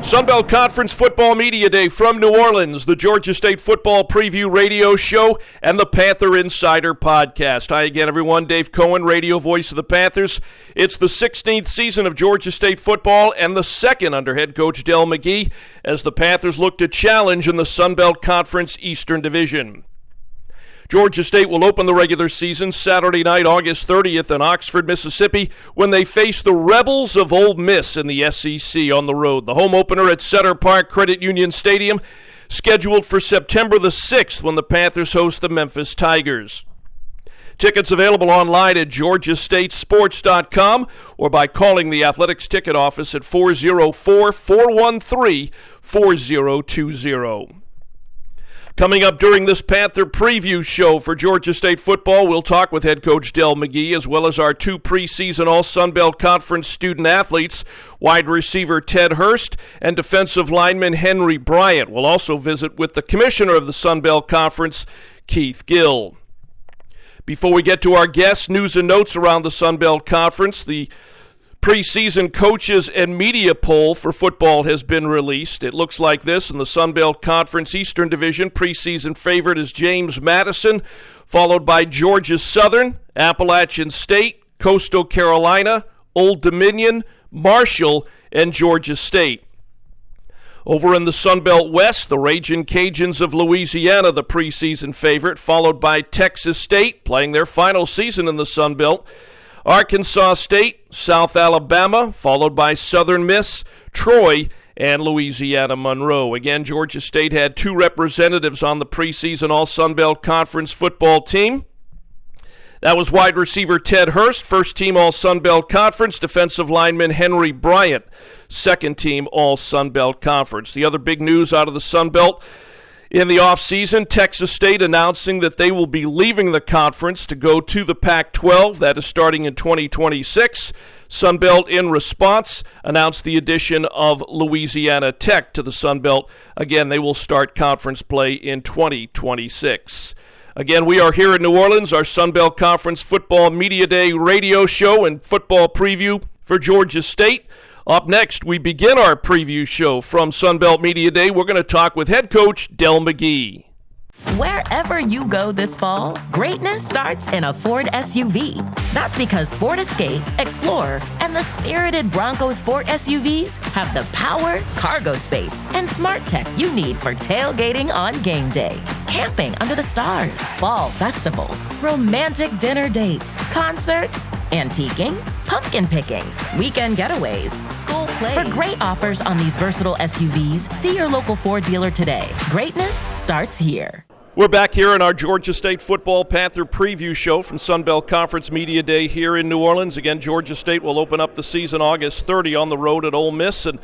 Sunbelt Conference Football Media Day from New Orleans, the Georgia State Football Preview Radio Show, and the Panther Insider Podcast. Hi again, everyone. Dave Cohen, radio voice of the Panthers. It's the 16th season of Georgia State football and the second under head coach Dell McGee as the Panthers look to challenge in the Sunbelt Conference Eastern Division. Georgia State will open the regular season Saturday night, August 30th in Oxford, Mississippi, when they face the Rebels of Ole Miss in the SEC on the road. The home opener at Center Park Credit Union Stadium, scheduled for September the 6th when the Panthers host the Memphis Tigers. Tickets available online at georgiastatesports.com or by calling the Athletics Ticket Office at 404-413-4020. Coming up during this Panther preview show for Georgia State football, we'll talk with head coach Dell McGee as well as our two preseason All-Sunbelt Conference student athletes, wide receiver Ted Hurst and defensive lineman Henry Bryant. We'll also visit with the commissioner of the Sunbelt Conference, Keith Gill. Before we get to our guests, news and notes around the Sunbelt Conference. The preseason coaches and media poll for football has been released. It looks like this in the Sunbelt Conference Eastern Division. Preseason favorite is James Madison, followed by Georgia Southern, Appalachian State, Coastal Carolina, Old Dominion, Marshall, and Georgia State. Over in the Sunbelt West, the Ragin' Cajuns of Louisiana, the preseason favorite, followed by Texas State, playing their final season in the Sunbelt, Arkansas State, South Alabama, followed by Southern Miss, Troy, and Louisiana Monroe. Again, Georgia State had two representatives on the preseason All-Sunbelt Conference football team. That was wide receiver Ted Hurst, first team All-Sunbelt Conference, defensive lineman Henry Bryant, second team All-Sunbelt Conference. The other big news out of the Sunbelt in the offseason, Texas State announcing that they will be leaving the conference to go to the Pac-12. That is starting in 2026. Sunbelt, in response, announced the addition of Louisiana Tech to the Sunbelt. Again, they will start conference play in 2026. Again, we are here in New Orleans, our Sunbelt Conference Football Media Day radio show and football preview for Georgia State. Up next, we begin our preview show from Sunbelt Media Day. We're going to talk with head coach Dell McGee. Wherever you go this fall, greatness starts in a Ford SUV. That's because Ford Escape, Explorer, and the spirited Bronco Sport SUVs have the power, cargo space, and smart tech you need for tailgating on game day, camping under the stars, fall festivals, romantic dinner dates, concerts, antiquing, pumpkin picking, weekend getaways, school plays. For great offers on these versatile SUVs, see your local Ford dealer today. Greatness starts here. We're back here in our Georgia State Football Panther preview show from Sunbelt Conference Media Day here in New Orleans. Again, Georgia State will open up the season August 30 on the road at Ole Miss. And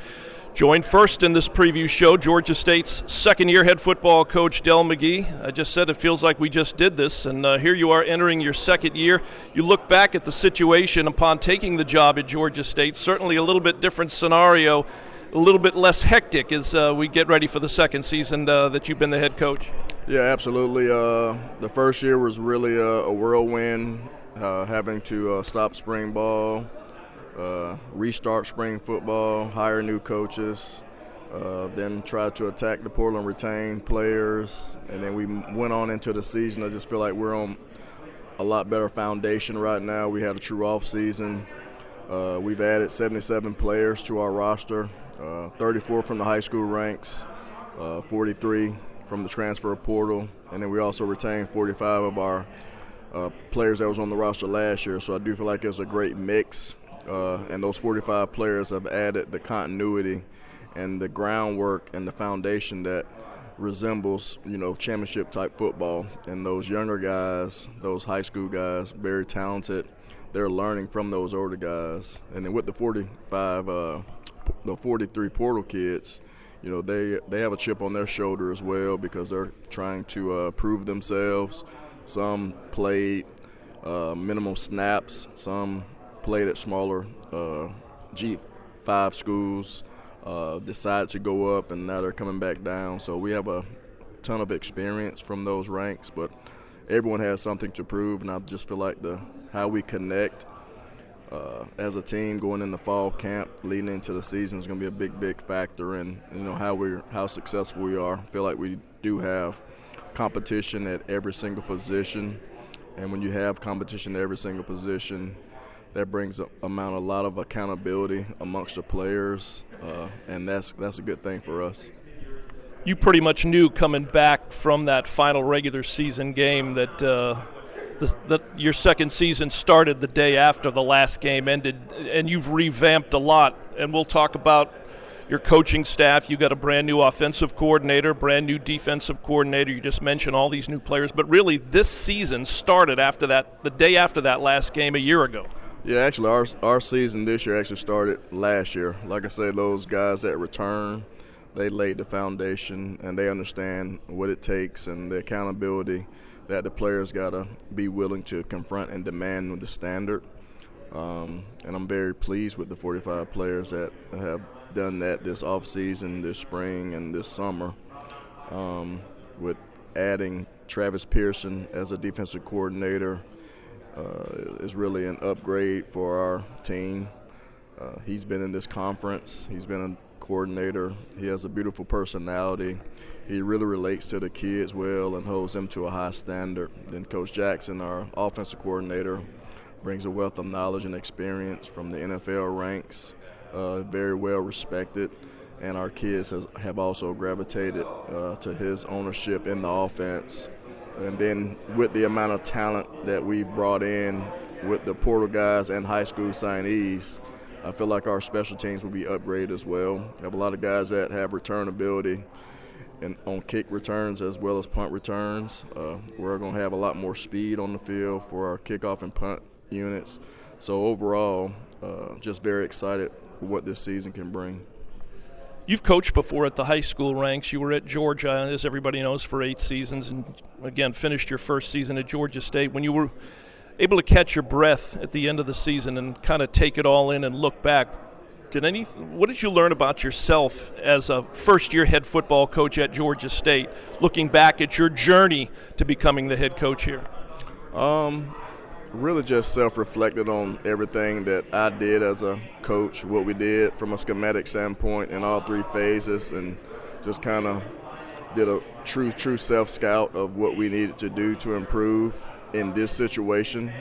joined first in this preview show, Georgia State's second-year head football coach, Dell McGee. I just said it feels like we just did this, and here you are entering your second year. You look back at the situation upon taking the job at Georgia State, certainly a little bit different scenario, a little bit less hectic as we get ready for the second season that you've been the head coach. Yeah, absolutely. The first year was really a whirlwind, having to stop spring ball, restart spring football, hire new coaches, then try to attack the portal and retain players. And then we went on into the season. I just feel like we're on a lot better foundation right now. We had a true off season. We've added 77 players to our roster, 34 from the high school ranks, 43 from the transfer portal, and then we also retained 45 of our players that was on the roster last year. So I do feel like it's a great mix, and those 45 players have added the continuity and the groundwork and the foundation that resembles, championship type football. And those younger guys, those high school guys, very talented. They're learning from those older guys. And then with the 43 portal kids, they have a chip on their shoulder as well because they're trying to prove themselves. Some played minimum snaps. Some played at smaller G5 schools, decided to go up, and now they're coming back down. So we have a ton of experience from those ranks, but everyone has something to prove, and I just feel like how we connect as a team going into fall camp, leading into the season is going to be a big factor in how successful we are. I feel like we do have competition at every single position, and when you have competition at every single position, that brings a lot of accountability amongst the players, and that's a good thing for us. You pretty much knew coming back from that final regular season game that your second season started the day after the last game ended, and you've revamped a lot. And we'll talk about your coaching staff. You got a brand new offensive coordinator, brand new defensive coordinator. You just mentioned all these new players, but really this season started the day after that last game a year ago. Yeah, actually our season this year actually started last year. Like I said, those guys that return, they laid the foundation, and they understand what it takes and the accountability that the players got to be willing to confront and demand with the standard. And I'm very pleased with the 45 players that have done that this offseason, this spring, and this summer, with adding Travis Pearson as a defensive coordinator is really an upgrade for our team. He's been in this conference. He's been a coordinator. He has a beautiful personality. He really relates to the kids well and holds them to a high standard. Then Coach Jackson, our offensive coordinator, brings a wealth of knowledge and experience from the NFL ranks, very well respected, and our kids have also gravitated to his ownership in the offense. And then with the amount of talent that we brought in with the portal guys and high school signees, I feel like our special teams will be upgraded as well. We have a lot of guys that have return ability and on kick returns as well as punt returns. We're going to have a lot more speed on the field for our kickoff and punt units. So overall, just very excited for what this season can bring. You've coached before at the high school ranks. You were at Georgia, as everybody knows, for 8 seasons, and again finished your first season at Georgia State. When you were able to catch your breath at the end of the season and kind of take it all in and look back, what did you learn about yourself as a first-year head football coach at Georgia State, looking back at your journey to becoming the head coach here? Really just self-reflected on everything that I did as a coach, what we did from a schematic standpoint in all 3 phases, and just kind of did a true self-scout of what we needed to do to improve in this situation.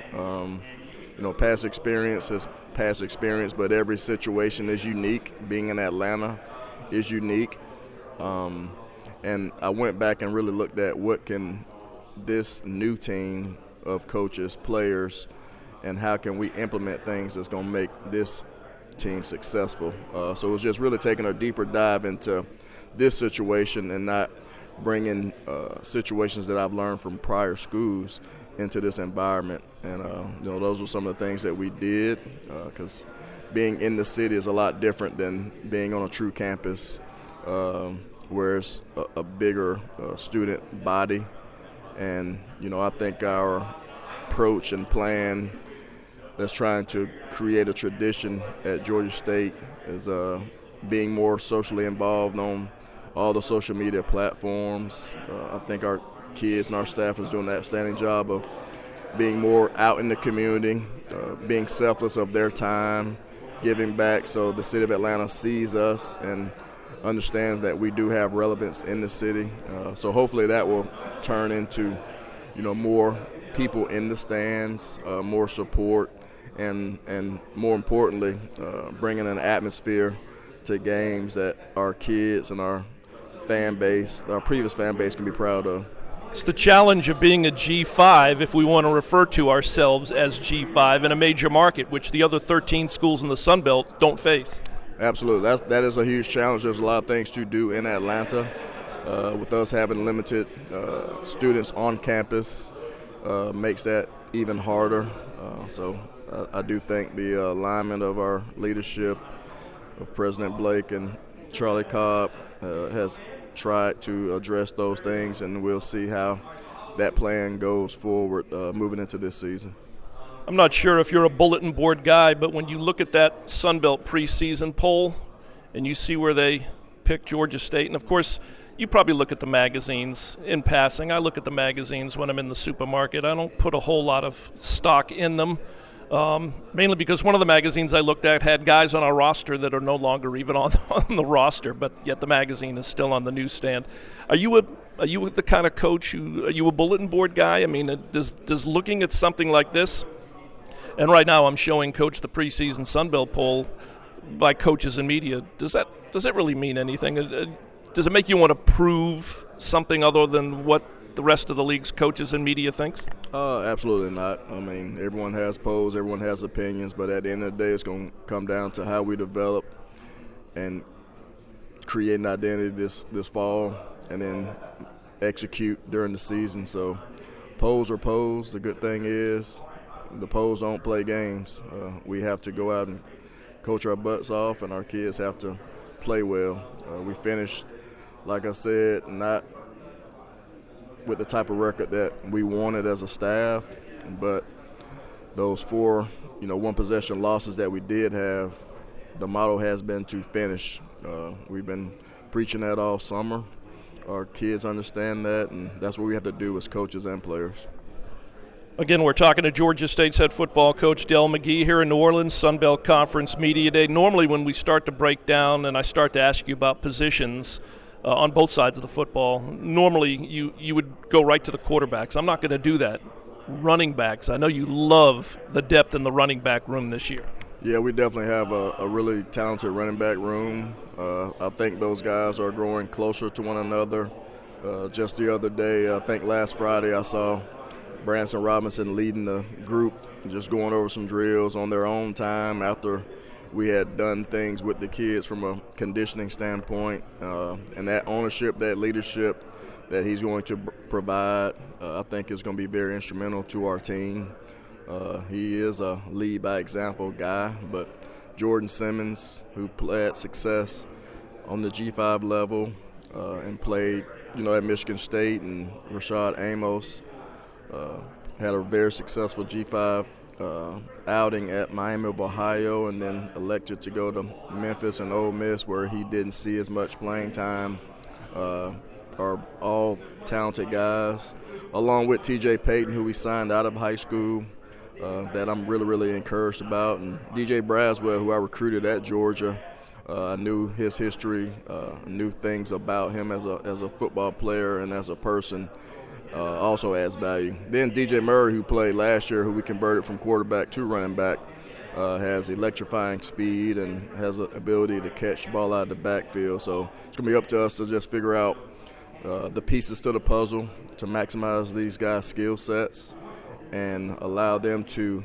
Past experience is past experience, but every situation is unique. Being in Atlanta is unique. And I went back and really looked at what can this new team of coaches, players, and how can we implement things that's going to make this team successful. So it was just really taking a deeper dive into this situation and not bringing situations that I've learned from prior schools into this environment. And those were some of the things that we did, because being in the city is a lot different than being on a true campus where it's a bigger student body. And I think our approach and plan that's trying to create a tradition at Georgia State is being more socially involved on all the social media platforms. I think our kids and our staff is doing an outstanding job of being more out in the community, being selfless of their time, giving back, so the city of Atlanta sees us and understands that we do have relevance in the city. So hopefully that will turn into more people in the stands, more support, and more importantly, bringing an atmosphere to games that our kids and our fan base, our previous fan base, can be proud of. It's the challenge of being a G5, if we want to refer to ourselves as G5, in a major market, which the other 13 schools in the Sun Belt don't face. Absolutely. That is a huge challenge. There's a lot of things to do in Atlanta. With us having limited students on campus makes that even harder. So I do think the alignment of our leadership, of President Blake and Charlie Cobb, has tried to address those things, and we'll see how that plan goes forward moving into this season. I'm not sure if you're a bulletin board guy, but when you look at that Sun Belt preseason poll and you see where they picked Georgia State, and of course you probably look at the magazines in passing. I look at the magazines when I'm in the supermarket. I don't put a whole lot of stock in them. Mainly because one of the magazines I looked at had guys on our roster that are no longer even on the roster, but yet the magazine is still on the newsstand. Are you the kind of coach are you a bulletin board guy? I mean, does looking at something like this, and right now I'm showing Coach the preseason Sunbelt poll by coaches and media, does that really mean anything? Does it make you want to prove something other than what the rest of the league's coaches and media thinks? Absolutely not. I mean, everyone has polls, everyone has opinions, but at the end of the day, it's going to come down to how we develop and create an identity this fall and then execute during the season. So polls are polls. The good thing is the polls don't play games. We have to go out and coach our butts off, and our kids have to play well. We finished, like I said, not with the type of record that we wanted as a staff, but those 4, one possession losses that we did have, the motto has been to finish. We've been preaching that all summer. Our kids understand that, and that's what we have to do as coaches and players. Again, we're talking to Georgia State's head football coach, Dell McGee, here in New Orleans, Sun Belt Conference Media Day. Normally when we start to break down and I start to ask you about positions on both sides of the football, normally you would go right to the quarterbacks. I'm not going to do that. Running backs, I know you love the depth in the running back room this year. Yeah, we definitely have a really talented running back room. I think those guys are growing closer to one another. Just the other day, I think last Friday, I saw Branson Robinson leading the group, just going over some drills on their own time after we had done things with the kids from a conditioning standpoint. And that ownership, that leadership that he's going to provide, I think is going to be very instrumental to our team. He is a lead by example guy, but Jordan Simmons, who had success on the G5 level and played, at Michigan State, and Rashad Amos had a very successful G5 outing at Miami of Ohio, and then elected to go to Memphis and Ole Miss, where he didn't see as much playing time. Are all talented guys, along with T.J. Payton, who we signed out of high school, that I'm really, really encouraged about. And DJ Braswell, who I recruited at Georgia, I knew his history, knew things about him as a football player and as a person. Also adds value. Then DJ Murray, who played last year, who we converted from quarterback to running back, has electrifying speed and has an ability to catch the ball out of the backfield. So it's going to be up to us to just figure out the pieces to the puzzle to maximize these guys' skill sets and allow them to,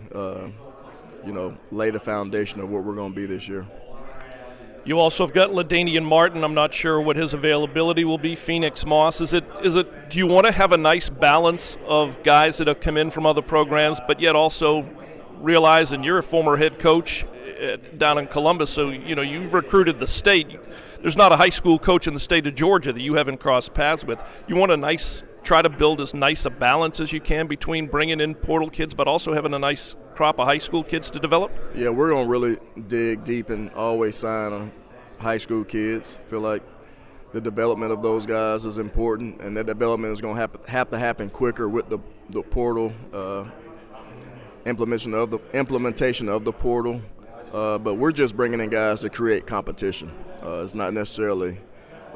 lay the foundation of what we're going to be this year. You also have got LaDainian Martin. I'm not sure what his availability will be. Phoenix Moss. Do you want to have a nice balance of guys that have come in from other programs, but yet also realize, and you're a former head coach down in Columbus, so you've recruited the state. There's not a high school coach in the state of Georgia that you haven't crossed paths with. You want try to build as nice a balance as you can between bringing in portal kids, but also having a nice crop of high school kids to develop? Yeah, we're going to really dig deep and always sign high school kids. I feel like the development of those guys is important, and that development is going to have to happen quicker with the portal, implementation of the portal. But we're just bringing in guys to create competition. It's not necessarily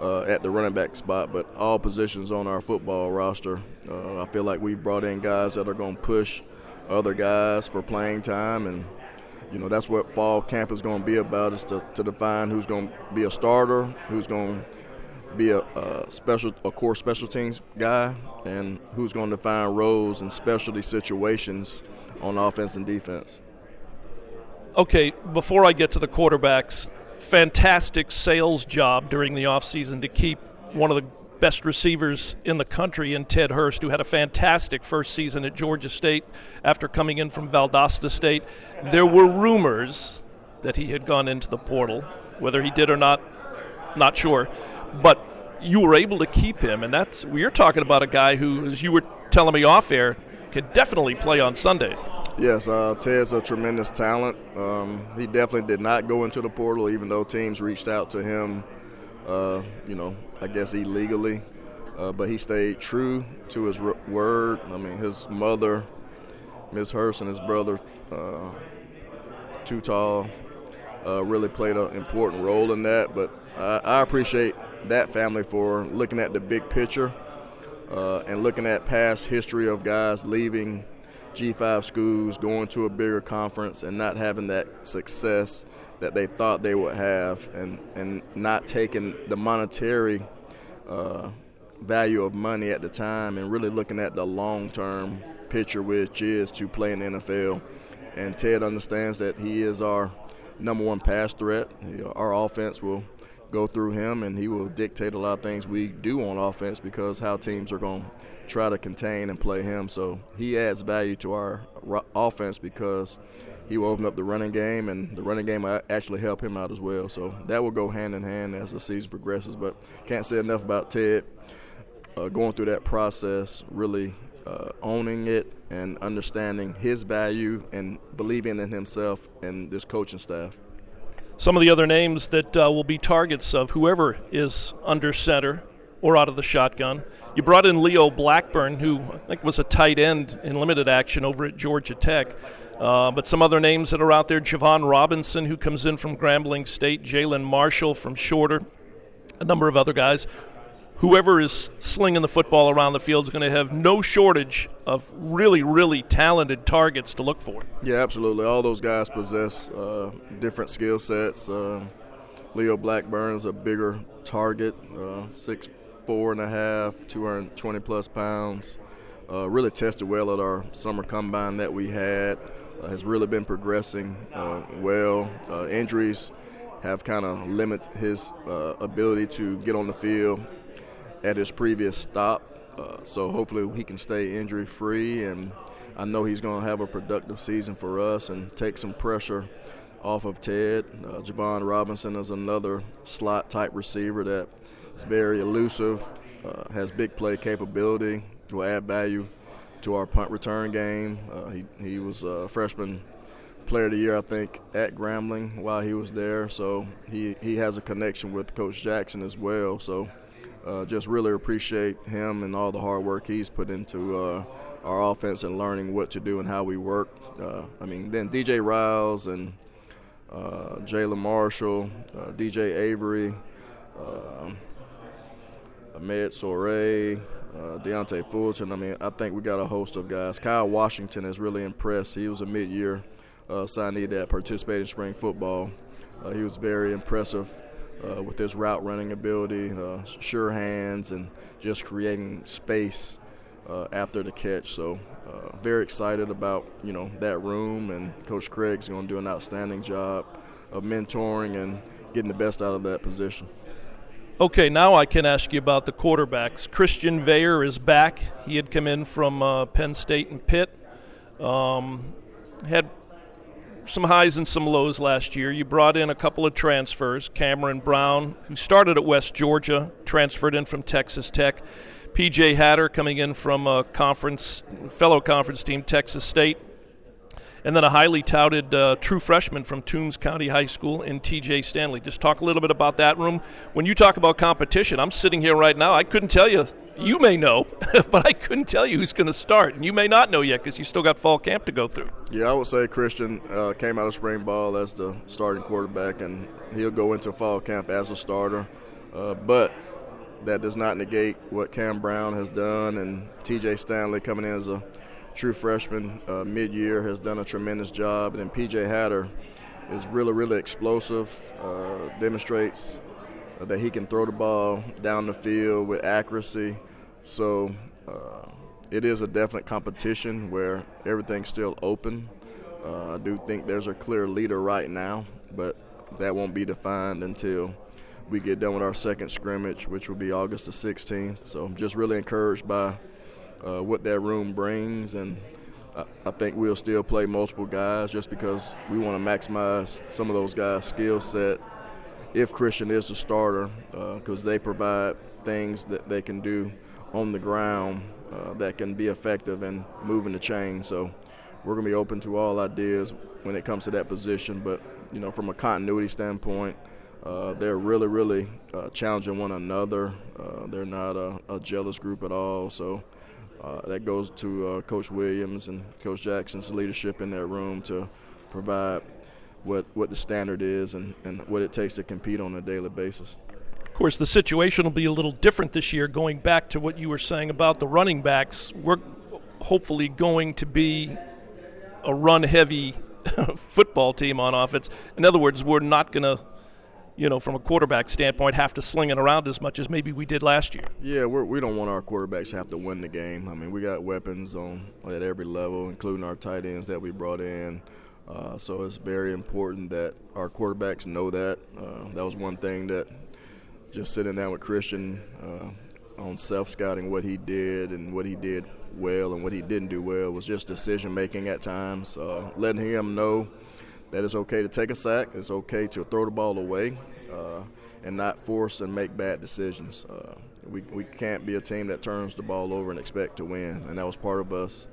at the running back spot, but all positions on our football roster. I feel like we've brought in guys that are going to push other guys for playing time, and that's what fall camp is going to be about, is to define who's going to be a starter, who's going to be a core special teams guy, and who's going to define roles and specialty situations on offense and defense. Okay, before I get to the quarterbacks, fantastic sales job during the offseason to keep one of the best receivers in the country in Ted Hurst, who had a fantastic first season at Georgia State after coming in from Valdosta State. There were rumors that he had gone into the portal. Whether he did or not sure. But you were able to keep him, and you're talking about a guy who, as you were telling me off air, could definitely play on Sundays. Yes, Ted's a tremendous talent. He definitely did not go into the portal, even though teams reached out to him, I guess illegally. But he stayed true to his word. I mean, his mother Ms. Hurst and his brother, Too Tall, really played an important role in that. But I appreciate that family for looking at the big picture and looking at past history of guys leaving G5 schools, going to a bigger conference, and not having that success that they thought they would have, and not taking the monetary value of money at the time and really looking at the long-term picture, which is to play in the NFL. And Ted understands that he is our number one pass threat. Our offense will go through him, and he will dictate a lot of things we do on offense because how teams are going to try to contain and play him. So he adds value to our offense because he will open up the running game, and the running game will actually help him out as well. So that will go hand in hand as the season progresses. But can't say enough about Ted going through that process, really owning it and understanding his value and believing in himself and this coaching staff. Some of the other names that will be targets of whoever is under center or out of the shotgun. You brought in Leo Blackburn, who I think was a tight end in limited action over at Georgia Tech. But some other names that are out there, Javon Robinson, who comes in from Grambling State, Jalen Marshall from Shorter, a number of other guys. Whoever is slinging the football around the field is going to have no shortage of really, really talented targets to look for. Yeah, absolutely. All those guys possess different skill sets. Leo Blackburn is a bigger target, 6'4.5", 220-plus pounds. Really tested well at our summer combine that we had. Has really been progressing well. Injuries have kind of limited his ability to get on the field at his previous stop. So hopefully he can stay injury-free, and I know he's going to have a productive season for us and take some pressure off of Ted. Javon Robinson is another slot-type receiver that is very elusive, has big play capability, will add value to our punt return game. He was a freshman player of the year, I think, at Grambling while he was there. So he has a connection with Coach Jackson as well. So just really appreciate him and all the hard work he's put into our offense and learning what to do and how we work. Then DJ Riles and Jalen Marshall, DJ Avery, Ahmed Soray, Deontay Fulton. I think we got a host of guys. Kyle Washington has really impressed. He was a mid-year signee that participated in spring football. He was very impressive with his route running ability, sure hands, and just creating space after the catch. So very excited about that room, and Coach Craig's going to do an outstanding job of mentoring and getting the best out of that position. Okay, now I can ask you about the quarterbacks. Christian Veyer is back. He had come in from Penn State and Pitt. Had some highs and some lows last year. You brought in a couple of transfers. Cameron Brown, who started at West Georgia, transferred in from Texas Tech. P.J. Hatter coming in from a fellow conference team, Texas State. And then a highly touted true freshman from Toombs County High School in T.J. Stanley. Just talk a little bit about that room. When you talk about competition, I'm sitting here right now. I couldn't tell you. You may know, but I couldn't tell you who's going to start. And you may not know yet because you still got fall camp to go through. Yeah, I would say Christian came out of spring ball as the starting quarterback, and he'll go into fall camp as a starter. But that does not negate what Cam Brown has done, and T.J. Stanley coming in as a true freshman mid-year has done a tremendous job. And then P.J. Hatter is really, really explosive, demonstrates that he can throw the ball down the field with accuracy. So it is a definite competition where everything's still open. I do think there's a clear leader right now, but that won't be defined until we get done with our second scrimmage, which will be August the 16th. So I'm just really encouraged by what that room brings, and I think we'll still play multiple guys just because we want to maximize some of those guys' skill set if Christian is the starter, because they provide things that they can do on the ground that can be effective in moving the chain. So we're going to be open to all ideas when it comes to that position. But, from a continuity standpoint, they're really, really challenging one another. They're not a jealous group at all. So that goes to Coach Williams and Coach Jackson's leadership in that room to provide what the standard is and what it takes to compete on a daily basis. Of course, the situation will be a little different this year. Going back to what you were saying about the running backs, we're hopefully going to be a run-heavy football team on offense. In other words, we're not going to, from a quarterback standpoint, have to sling it around as much as maybe we did last year. Yeah, we don't want our quarterbacks to have to win the game. I mean, we got weapons at every level, including our tight ends that we brought in. So it's very important that our quarterbacks know that. That was one thing that just sitting down with Christian on self-scouting what he did and what he did well and what he didn't do well was just decision-making at times, letting him know that it's okay to take a sack, it's okay to throw the ball away, and not force and make bad decisions. We can't be a team that turns the ball over and expect to win, and that was part of us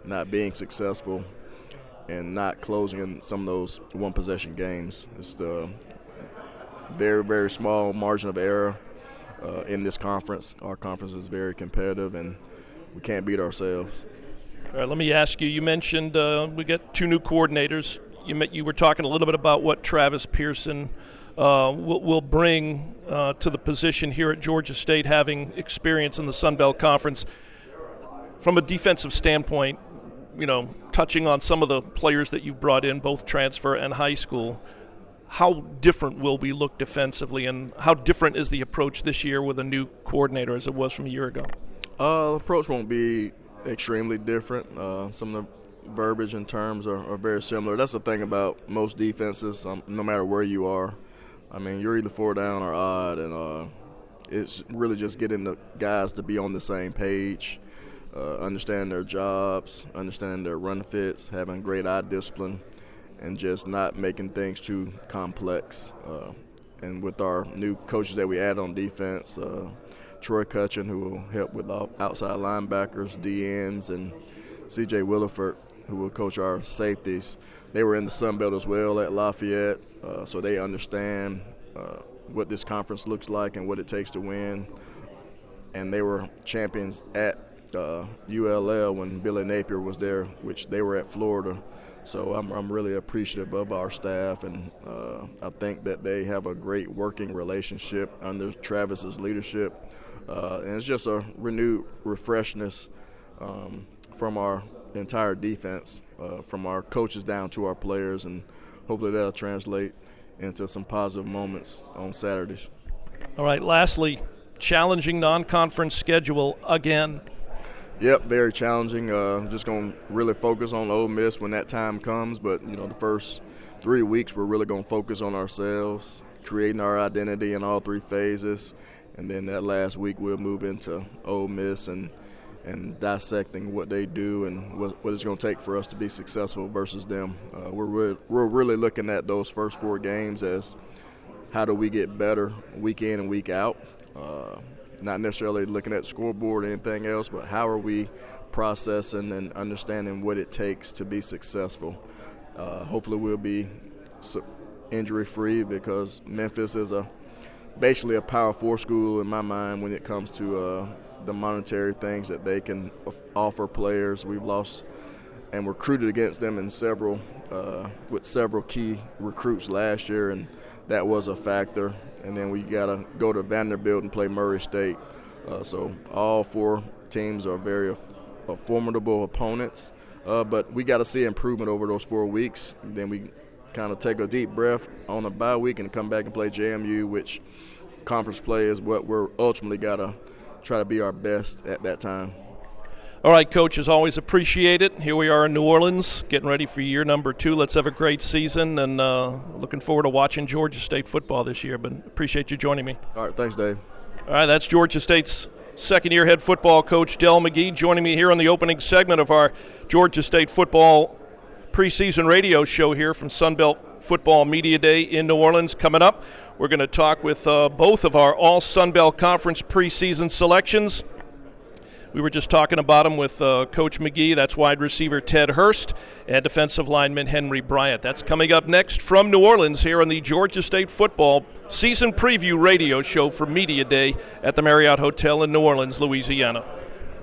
not being successful and not closing in some of those one-possession games. It's the very, very small margin of error in this conference. Our conference is very competitive, and we can't beat ourselves. All right, let me ask you. You mentioned we got 2 new coordinators. You were talking a little bit about what Travis Pearson will bring to the position here at Georgia State, having experience in the Sun Belt Conference. From a defensive standpoint, touching on some of the players that you've brought in, both transfer and high school, how different will we look defensively, and how different is the approach this year with a new coordinator as it was from a year ago? The approach won't be extremely different. Some of the verbiage and terms are very similar. That's the thing about most defenses, no matter where you are. I mean, you're either 4 down or odd, and it's really just getting the guys to be on the same page, understanding their jobs, understanding their run fits, having great eye discipline, and just not making things too complex. And with our new coaches that we add on defense, Troy Cutchin, who will help with outside linebackers, DNs, and C.J. Williford, who will coach our safeties. They were in the Sun Belt as well at Lafayette, so they understand what this conference looks like and what it takes to win. And they were champions at ULL when Billy Napier was there, which they were at Florida. So I'm really appreciative of our staff, and I think that they have a great working relationship under Travis's leadership. And it's just a renewed refreshness from our entire defense, from our coaches down to our players, and hopefully that'll translate into some positive moments on Saturdays. All right, lastly, challenging non-conference schedule again. Yep, very challenging. Just going to really focus on Ole Miss when that time comes. But, the first 3 weeks we're really going to focus on ourselves, creating our identity in all 3 phases. And then that last week we'll move into Ole Miss and dissecting what they do and what it's going to take for us to be successful versus them. We're really looking at those first 4 games as how do we get better week in and week out. Not necessarily looking at the scoreboard or anything else, but how are we processing and understanding what it takes to be successful. Hopefully we'll be injury-free, because Memphis is basically a Power 4 school in my mind when it comes to the monetary things that they can offer players. We've lost and recruited against them in several key recruits last year, and that was a factor. And then we got to go to Vanderbilt and play Murray State. So all 4 teams are very formidable opponents. But we got to see improvement over those 4 weeks. Then we kind of take a deep breath on a bye week and come back and play JMU, which conference play is what we're ultimately got to try to be our best at that time. All right, Coach, as always, appreciate it. Here we are in New Orleans, getting ready for year number 2. Let's have a great season, and looking forward to watching Georgia State football this year. But appreciate you joining me. All right, thanks, Dave. All right, that's Georgia State's second-year head football coach, Dell McGee, joining me here on the opening segment of our Georgia State football preseason radio show here from Sunbelt Football Media Day in New Orleans. Coming up, we're going to talk with both of our all Sunbelt Conference preseason selections. We were just talking about him with Coach McGee. That's wide receiver Ted Hurst and defensive lineman Henry Bryant. That's coming up next from New Orleans here on the Georgia State Football Season Preview Radio Show for Media Day at the Marriott Hotel in New Orleans, Louisiana.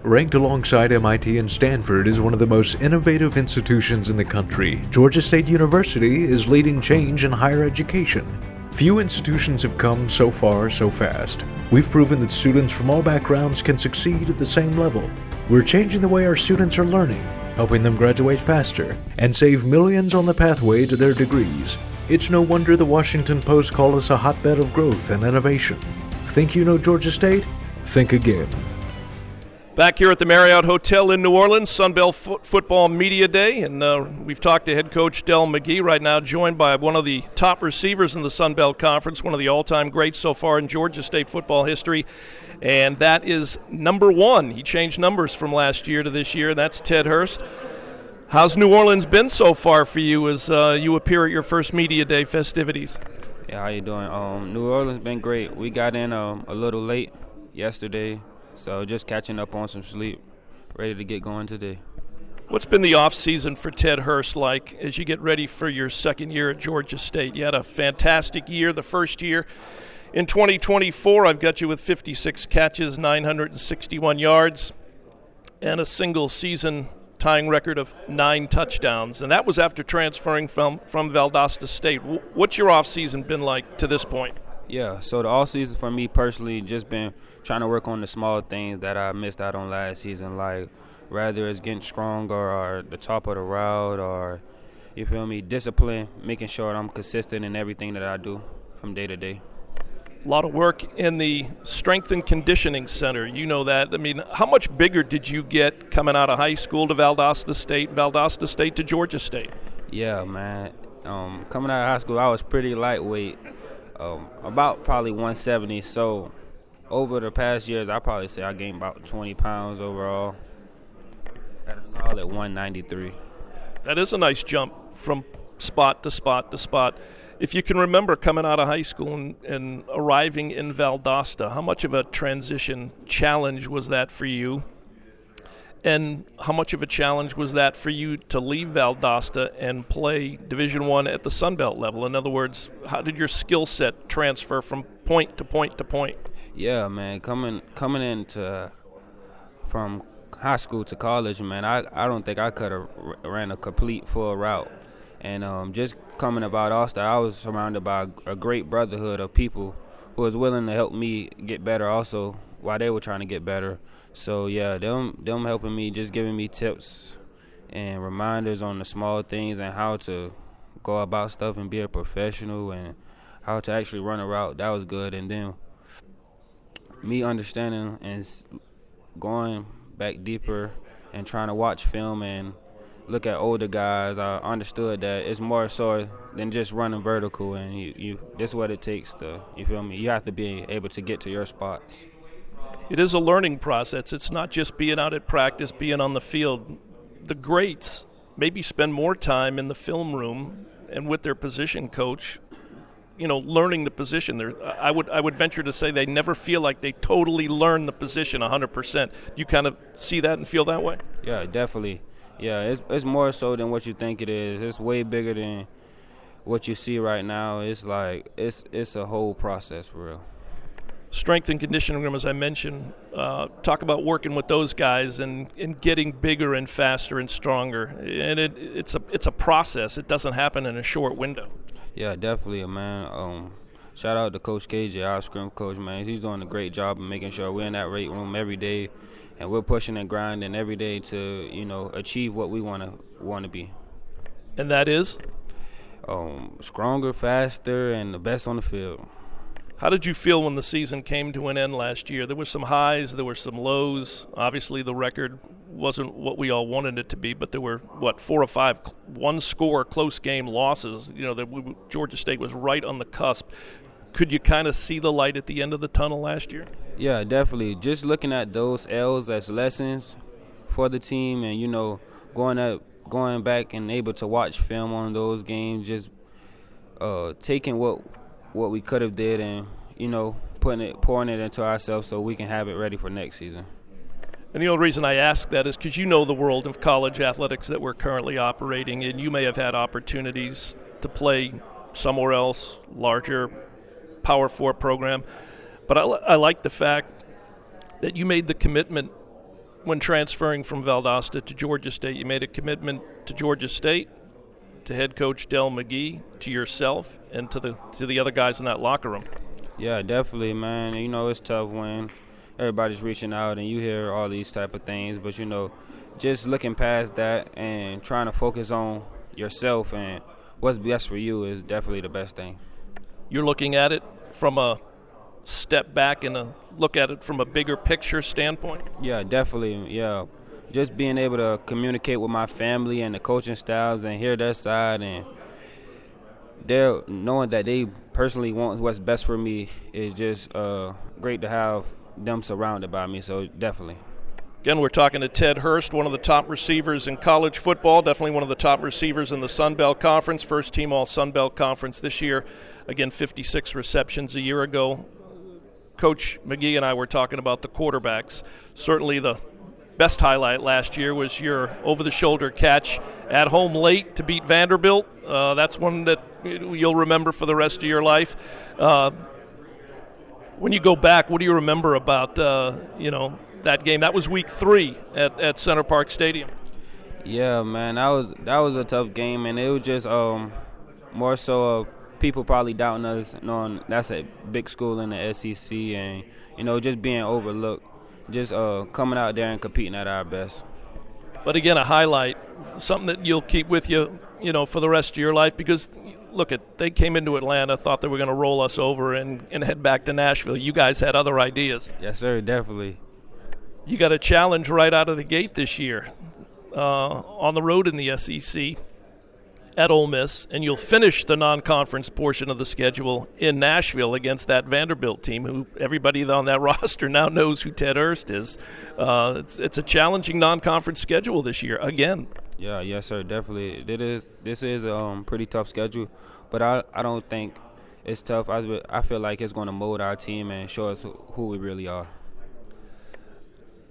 Ranked alongside MIT and Stanford as one of the most innovative institutions in the country, Georgia State University is leading change in higher education. Few institutions have come so far so fast. We've proven that students from all backgrounds can succeed at the same level. We're changing the way our students are learning, helping them graduate faster, and save millions on the pathway to their degrees. It's no wonder the Washington Post called us a hotbed of growth and innovation. Think you know Georgia State? Think again. Back here at the Marriott Hotel in New Orleans, Sunbelt Football Media Day, and we've talked to head coach Dell McGee right now, joined by one of the top receivers in the Sunbelt Conference, one of the all-time greats so far in Georgia State football history, and that is number one. He changed numbers from last year to this year. That's Ted Hurst. How's New Orleans been so far for you as you appear at your first Media Day festivities? Yeah, how you doing? New Orleans been great. We got in a little late yesterday. So just catching up on some sleep, ready to get going today. What's been the off season for Ted Hurst like as you get ready for your second year at Georgia State? You had a fantastic year the first year. In 2024, I've got you with 56 catches, 961 yards, and a single season tying record of 9 touchdowns. And that was after transferring from Valdosta State. What's your off season been like to this point? Yeah, so the off season for me personally just been trying to work on the small things that I missed out on last season, like whether it's getting stronger or the top of the route or, you feel me, discipline, making sure I'm consistent in everything that I do from day to day. A lot of work in the Strength and Conditioning Center. You know that. I mean, how much bigger did you get coming out of high school to Valdosta State to Georgia State? Yeah, man. Coming out of high school, I was pretty lightweight, about probably 170. So over the past years, I probably say I gained about 20 pounds overall at a solid 193. That is a nice jump from spot to spot to spot. If you can remember coming out of high school and arriving in Valdosta, how much of a transition challenge was that for you? And how much of a challenge was that for you to leave Valdosta and play Division I at the Sunbelt level? In other words, how did your skill set transfer from point to point to point? Yeah, man, coming into from high school to college, man, I don't think I could have ran a complete full route. And just coming about Valdosta, I was surrounded by a great brotherhood of people who was willing to help me get better also while they were trying to get better. So, yeah, them helping me, just giving me tips and reminders on the small things and how to go about stuff and be a professional and how to actually run a route, that was good. And then me understanding and going back deeper and trying to watch film and look at older guys, I understood that it's more so than just running vertical, and you this is what it takes to, you feel me? You have to be able to get to your spots. It is a learning process. It's not just being out at practice, being on the field. The greats maybe spend more time in the film room and with their position coach, you know, learning the position. I would venture to say they never feel like they totally learn the position 100%. You kind of see that and feel that way? Yeah, definitely. Yeah, it's more so than what you think it is. It's way bigger than what you see right now. It's like it's a whole process for real. Strength and conditioning room, as I mentioned, talk about working with those guys and getting bigger and faster and stronger. And it's a process. It doesn't happen in a short window. Yeah, definitely, man. Shout out to Coach KJ, our scrim coach, man. He's doing a great job of making sure we're in that weight room every day, and we're pushing and grinding every day to, you know, achieve what we want to be. And that is? Stronger, faster, and the best on the field. How did you feel when the season came to an end last year? There were some highs, there were some lows. Obviously, the record wasn't what we all wanted it to be, but there were, 4 or 5 one-score close game losses. You know, Georgia State was right on the cusp. Could you kind of see the light at the end of the tunnel last year? Yeah, definitely. Just looking at those L's as lessons for the team, and, you know, going back and able to watch film on those games, just taking what we could have did and, you know, pouring it into ourselves so we can have it ready for next season. And the only reason I ask that is because you know the world of college athletics that we're currently operating in. You may have had opportunities to play somewhere else, larger Power 4 program. But I like the fact that you made the commitment when transferring from Valdosta to Georgia State, you made a commitment to Georgia State, to head coach Dell McGee, to yourself, and to the other guys in that locker room. Yeah, definitely, man. You know, it's tough when everybody's reaching out and you hear all these type of things, but, you know, just looking past that and trying to focus on yourself and what's best for you is definitely the best thing. You're looking at it from a step back and look at it from a bigger picture standpoint? Yeah, definitely, yeah. Just being able to communicate with my family and the coaching styles and hear their side, and they're knowing that they personally want what's best for me is just great to have them surrounded by me, so definitely. Again, we're talking to Ted Hurst, one of the top receivers in college football, definitely one of the top receivers in the Sun Belt Conference, first team all Sun Belt Conference this year. Again, 56 receptions a year ago. Coach McGee and I were talking about the quarterbacks. Certainly the best highlight last year was your over-the-shoulder catch at home late to beat Vanderbilt. That's one that you'll remember for the rest of your life. When you go back, what do you remember about, that game? That was week 3 at Center Park Stadium. Yeah, man, that was a tough game, and it was just more so people probably doubting us, knowing that's a big school in the SEC, and, you know, just being overlooked, just coming out there and competing at our best. But again, a highlight, something that you'll keep with you, for the rest of your life, because look, they came into Atlanta, thought they were going to roll us over and head back to Nashville. You guys had other ideas. Yes, sir, definitely. You got a challenge right out of the gate this year on the road in the SEC at Ole Miss, and you'll finish the non-conference portion of the schedule in Nashville against that Vanderbilt team, who everybody on that roster now knows who Ted Hurst is. It's a challenging non-conference schedule this year again. Yeah, yes, sir, definitely. This is a pretty tough schedule, but I don't think it's tough. I feel like it's going to mold our team and show us who we really are.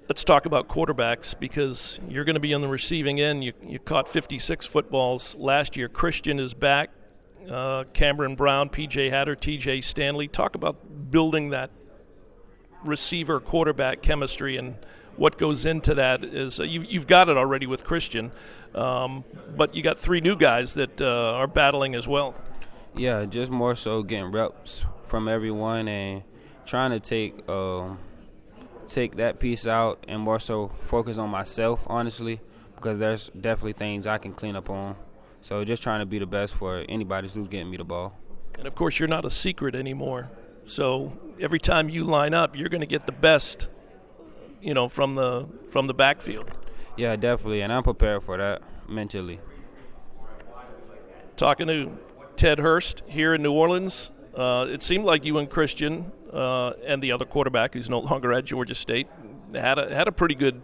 Let's talk about quarterbacks, because you're going to be on the receiving end. You caught 56 footballs last year. Christian is back. Cameron Brown, P.J. Hatter, T.J. Stanley. Talk about building that receiver-quarterback chemistry, and what goes into that is you've got it already with Christian, but you got 3 new guys that are battling as well. Yeah, just more so getting reps from everyone and trying to take that piece out and more so focus on myself, honestly, because there's definitely things I can clean up on. So just trying to be the best for anybody who's getting me the ball. And, of course, you're not a secret anymore. So every time you line up, you're going to get the best, from the backfield. Yeah, definitely, and I'm prepared for that mentally. Talking to Ted Hurst here in New Orleans, it seemed like you and Christian and the other quarterback, who's no longer at Georgia State, had a pretty good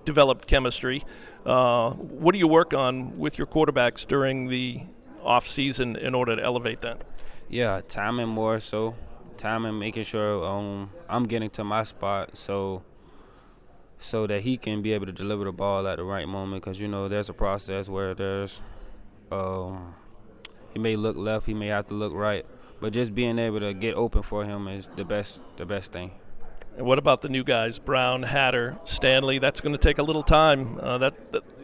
developed chemistry. What do you work on with your quarterbacks during the off season in order to elevate that? Yeah, timing more so. Timing, making sure I'm getting to my spot so that he can be able to deliver the ball at the right moment, because, there's a process where there's he may look left, he may have to look right. But just being able to get open for him is the best thing. And what about the new guys, Brown, Hatter, Stanley? That's going to take a little time. That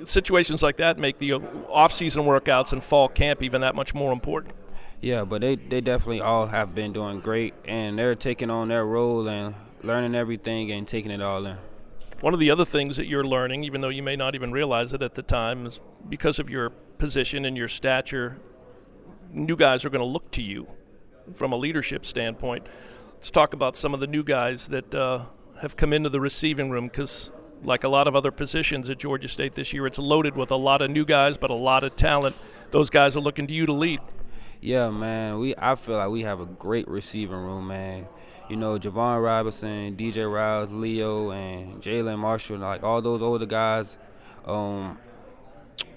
situations like that make the off-season workouts and fall camp even that much more important. Yeah, but they definitely all have been doing great, and they're taking on their role and learning everything and taking it all in. One of the other things that you're learning, even though you may not even realize it at the time, is because of your position and your stature, new guys are going to look to you from a leadership standpoint. Let's talk about some of the new guys that have come into the receiving room, because like a lot of other positions at Georgia State this year, it's loaded with a lot of new guys but a lot of talent. Those guys are looking to you to lead. Yeah, man, I feel like we have a great receiving room, man. Javon Robinson, DJ Rouse, Leo, and Jalen Marshall, like all those older guys,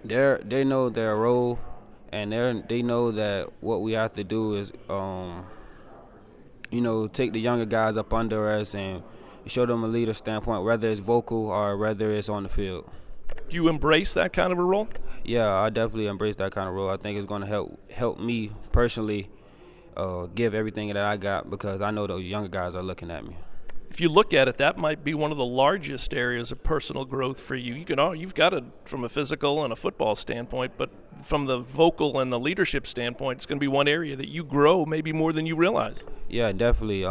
they know their role. And they know that what we have to do is, take the younger guys up under us and show them a leader standpoint, whether it's vocal or whether it's on the field. Do you embrace that kind of a role? Yeah, I definitely embrace that kind of role. I think it's going to help me personally give everything that I got, because I know the younger guys are looking at me. if you look at it, that might be one of the largest areas of personal growth for you. You've got it from a physical and a football standpoint, but from the vocal and the leadership standpoint, it's going to be one area that you grow maybe more than you realize. Yeah, definitely.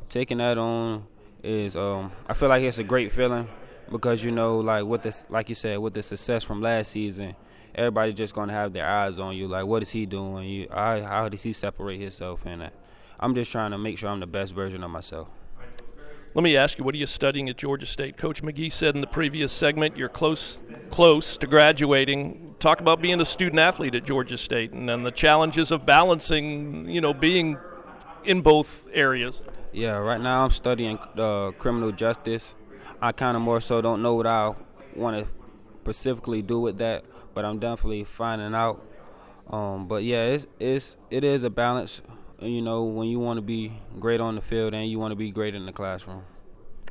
Taking that on is I feel like it's a great feeling because like you said, with the success from last season, everybody just gonna have their eyes on you. Like, what is he doing? How does he separate himself? And I'm just trying to make sure I'm the best version of myself. Let me ask you, what are you studying at Georgia State? Coach McGee said in the previous segment you're close to graduating. Talk about being a student athlete at Georgia State and then the challenges of balancing, being in both areas. Yeah, right now I'm studying criminal justice. I kind of more so don't know what I want to specifically do with that, but I'm definitely finding out. But yeah, it is a balance. When you want to be great on the field and you want to be great in the classroom.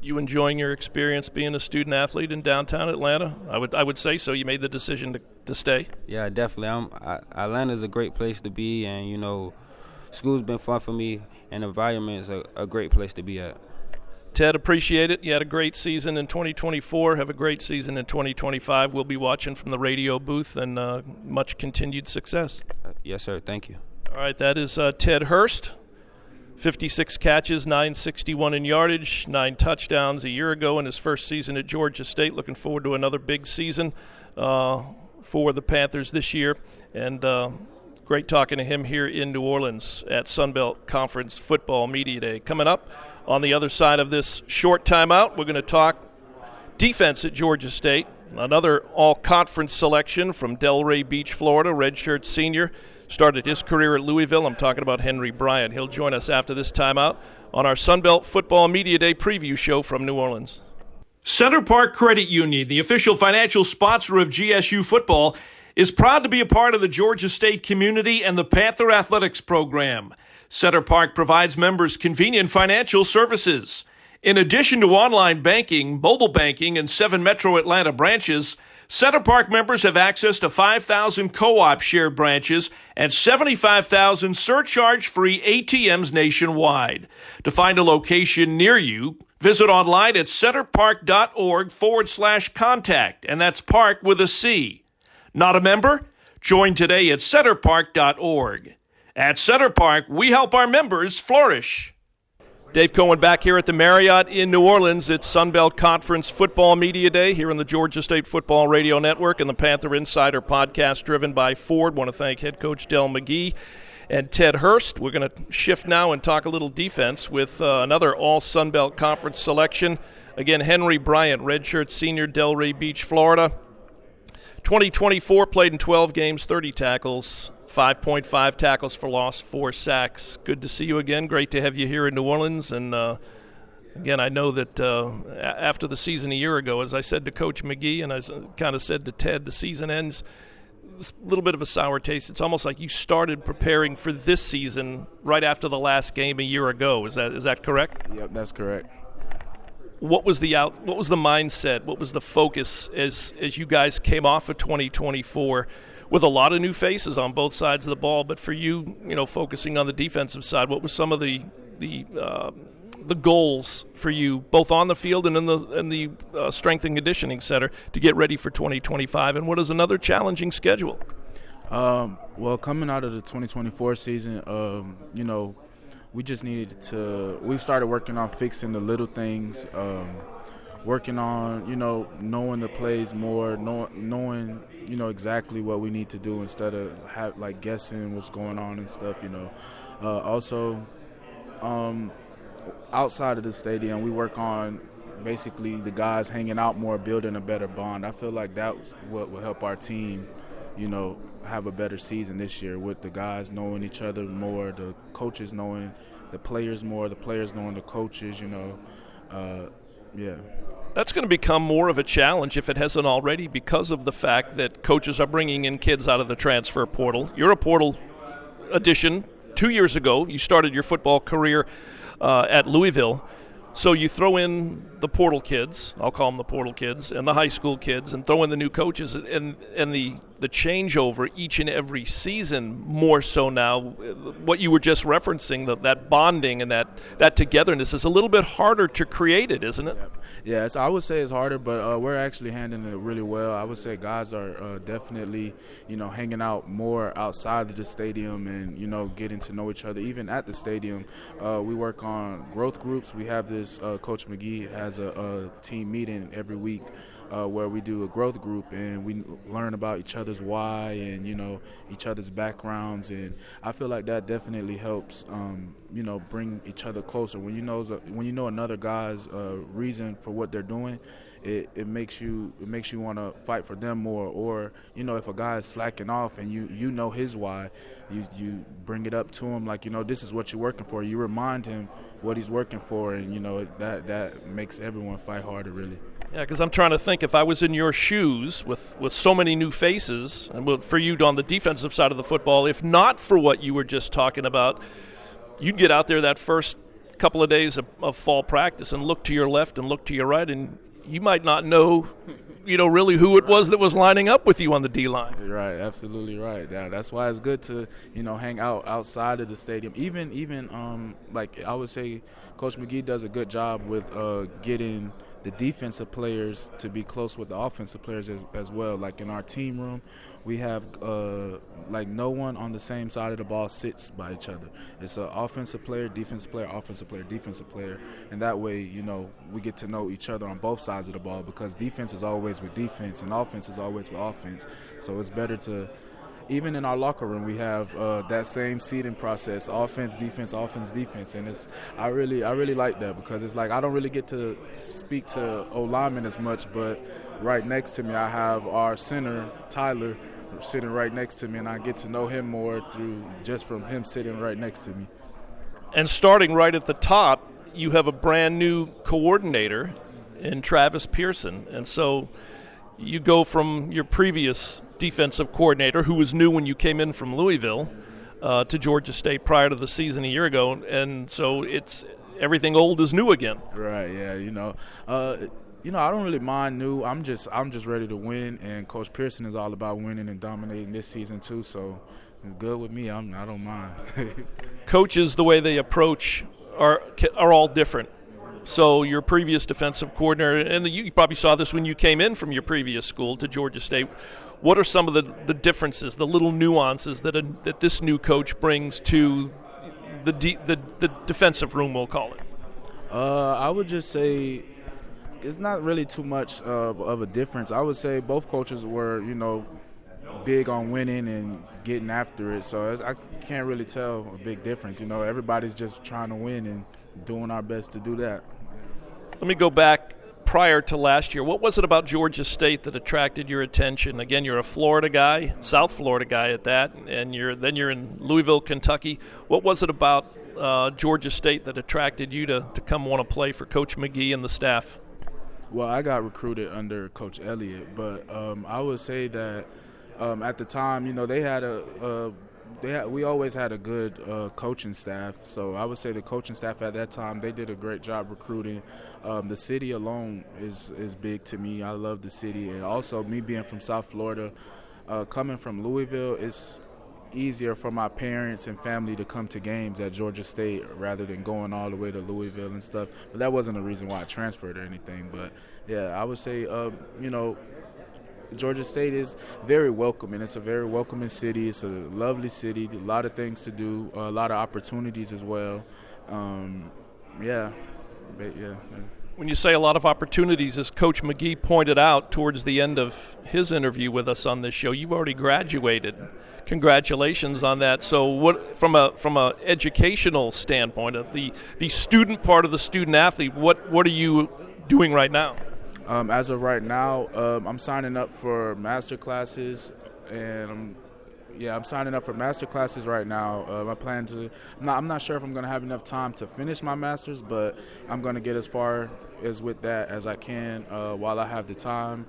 You enjoying your experience being a student athlete in downtown Atlanta? I would say so. You made the decision to stay. Yeah, definitely. Atlanta's a great place to be, and school's been fun for me, and the environment is a great place to be at. Ted, appreciate it. You had a great season in 2024. Have a great season in 2025. We'll be watching from the radio booth, and much continued success. Yes, sir. Thank you. All right, that is Ted Hurst. 56 catches, 961 in yardage, 9 touchdowns a year ago in his first season at Georgia State. Looking forward to another big season for the Panthers this year. And great talking to him here in New Orleans at Sunbelt Conference Football Media Day. Coming up on the other side of this short timeout, we're going to talk defense at Georgia State. Another all-conference selection from Delray Beach, Florida, redshirt senior. Started his career at Louisville. I'm talking about Henry Bryant. He'll join us after this timeout on our Sunbelt Football Media Day preview show from New Orleans. Center Park Credit Union, the official financial sponsor of GSU football, is proud to be a part of the Georgia State community and the Panther athletics program. Center Park provides members convenient financial services. In addition to online banking, mobile banking, and 7 Metro Atlanta branches, Center Park members have access to 5,000 co-op shared branches and 75,000 surcharge-free ATMs nationwide. To find a location near you, visit online at centerpark.org/contact, and that's park with a C. Not a member? Join today at centerpark.org. At Center Park, we help our members flourish. Dave Cohen back here at the Marriott in New Orleans. It's Sunbelt Conference Football Media Day here on the Georgia State Football Radio Network and the Panther Insider podcast driven by Ford. Want to thank head coach Dell McGee and Ted Hurst. We're going to shift now and talk a little defense with another all-Sunbelt Conference selection. Again, Henry Bryant, redshirt senior, Delray Beach, Florida. 2024, played in 12 games, 30 tackles. 5.5 tackles for loss, 4 sacks. Good to see you again. Great to have you here in New Orleans. And, again, I know that after the season a year ago, as I said to Coach McGee and I kind of said to Ted, the season ends. It's a little bit of a sour taste. It's almost like you started preparing for this season right after the last game a year ago. Is that correct? Yep, that's correct. What was the mindset? What was the focus as you guys came off of 2024? With a lot of new faces on both sides of the ball, but for you, focusing on the defensive side, what were some of the goals for you, both on the field and in the strength and conditioning center, to get ready for 2025? And what is another challenging schedule? Well, coming out of the 2024 season, we just needed to. We started working on fixing the little things. Working on, knowing the plays more, knowing, exactly what we need to do instead of guessing what's going on and stuff, Also, outside of the stadium, we work on basically the guys hanging out more, building a better bond. I feel like that's what will help our team, have a better season this year, with the guys knowing each other more, the coaches knowing the players more, the players knowing the coaches, yeah. That's going to become more of a challenge if it hasn't already, because of the fact that coaches are bringing in kids out of the transfer portal. You're a portal addition. 2 years ago, you started your football career at Louisville. So you throw in the portal kids, I'll call them the portal kids, and the high school kids, and throw in the new coaches, and the the changeover each and every season more so now. What you were just referencing, that bonding and that togetherness is a little bit harder to create it, isn't it? Yeah, I would say it's harder, but we're actually handling it really well. I would say guys are definitely, hanging out more outside of the stadium and, getting to know each other. Even at the stadium, we work on growth groups. We have this, Coach McGee has a team meeting every week where we do a growth group and we learn about each other's why and, each other's backgrounds. And I feel like that definitely helps, bring each other closer. When you know another guy's reason for what they're doing, it makes you want to fight for them more. Or if a guy is slacking off and you know his why, you bring it up to him like this is what you're working for. You remind him what he's working for, and that makes everyone fight harder, really. Yeah, because I'm trying to think, if I was in your shoes with so many new faces, and for you on the defensive side of the football, if not for what you were just talking about, you'd get out there that first couple of days of fall practice and look to your left and look to your right, and you might not know, really who it was that was lining up with you on the D-line. Right, absolutely right. Yeah, that's why it's good to, hang out outside of the stadium. Even like I would say Coach McGee does a good job with getting the defensive players to be close with the offensive players as well. Like in our team room, we have no one on the same side of the ball sits by each other. It's an offensive player, defensive player, offensive player, defensive player, and that way, we get to know each other on both sides of the ball, because defense is always with defense and offense is always with offense. So it's better to, even in our locker room, we have that same seeding process: offense, defense, and I really like that, because it's like I don't really get to speak to O-linemen as much, but right next to me I have our center Tyler sitting right next to me, and I get to know him more from him sitting right next to me. And starting right at the top, you have a brand new coordinator in Travis Pearson, and so you go from your previous defensive coordinator, who was new when you came in from Louisville, to Georgia State prior to the season a year ago, and so it's everything old is new again. Right. Yeah. I don't really mind new. I'm just ready to win, and Coach Pearson is all about winning and dominating this season too. So it's good with me. I don't mind. Coaches, the way they approach are all different. So your previous defensive coordinator, and you probably saw this when you came in from your previous school to Georgia State. What are some of the differences, the little nuances that this new coach brings to the defensive room, we'll call it? I would just say it's not really too much of a difference. I would say both coaches were, big on winning and getting after it. So I can't really tell a big difference. Everybody's just trying to win and doing our best to do that. Let me go back prior to last year. What was it about Georgia State that attracted your attention? Again, you're a Florida guy, South Florida guy at that, and you're in Louisville, Kentucky. What was it about Georgia State that attracted you to come want to play for Coach McGee and the staff? Well, I got recruited under Coach Elliott, but I would say that at the time, they had we always had a good coaching staff. So I would say the coaching staff at that time, they did a great job recruiting. The city alone is big to me. I love the city, and also me being from South Florida, coming from Louisville, it's easier for my parents and family to come to games at Georgia State rather than going all the way to Louisville and stuff. But that wasn't a reason why I transferred or anything. But yeah, I would say Georgia State is very welcoming. It's a very welcoming city. It's a lovely city. A lot of things to do. A lot of opportunities as well. Yeah. When you say a lot of opportunities, as Coach McGee pointed out towards the end of his interview with us on this show, you've already graduated. Congratulations on that. So what, from a educational standpoint, of the student part of the student athlete, what are you doing right now? As of right now, I'm signing up for master classes, and I'm signing up for master classes right now. I plan to. I'm not sure if I'm going to have enough time to finish my master's, but I'm going to get as far as with that as I can while I have the time.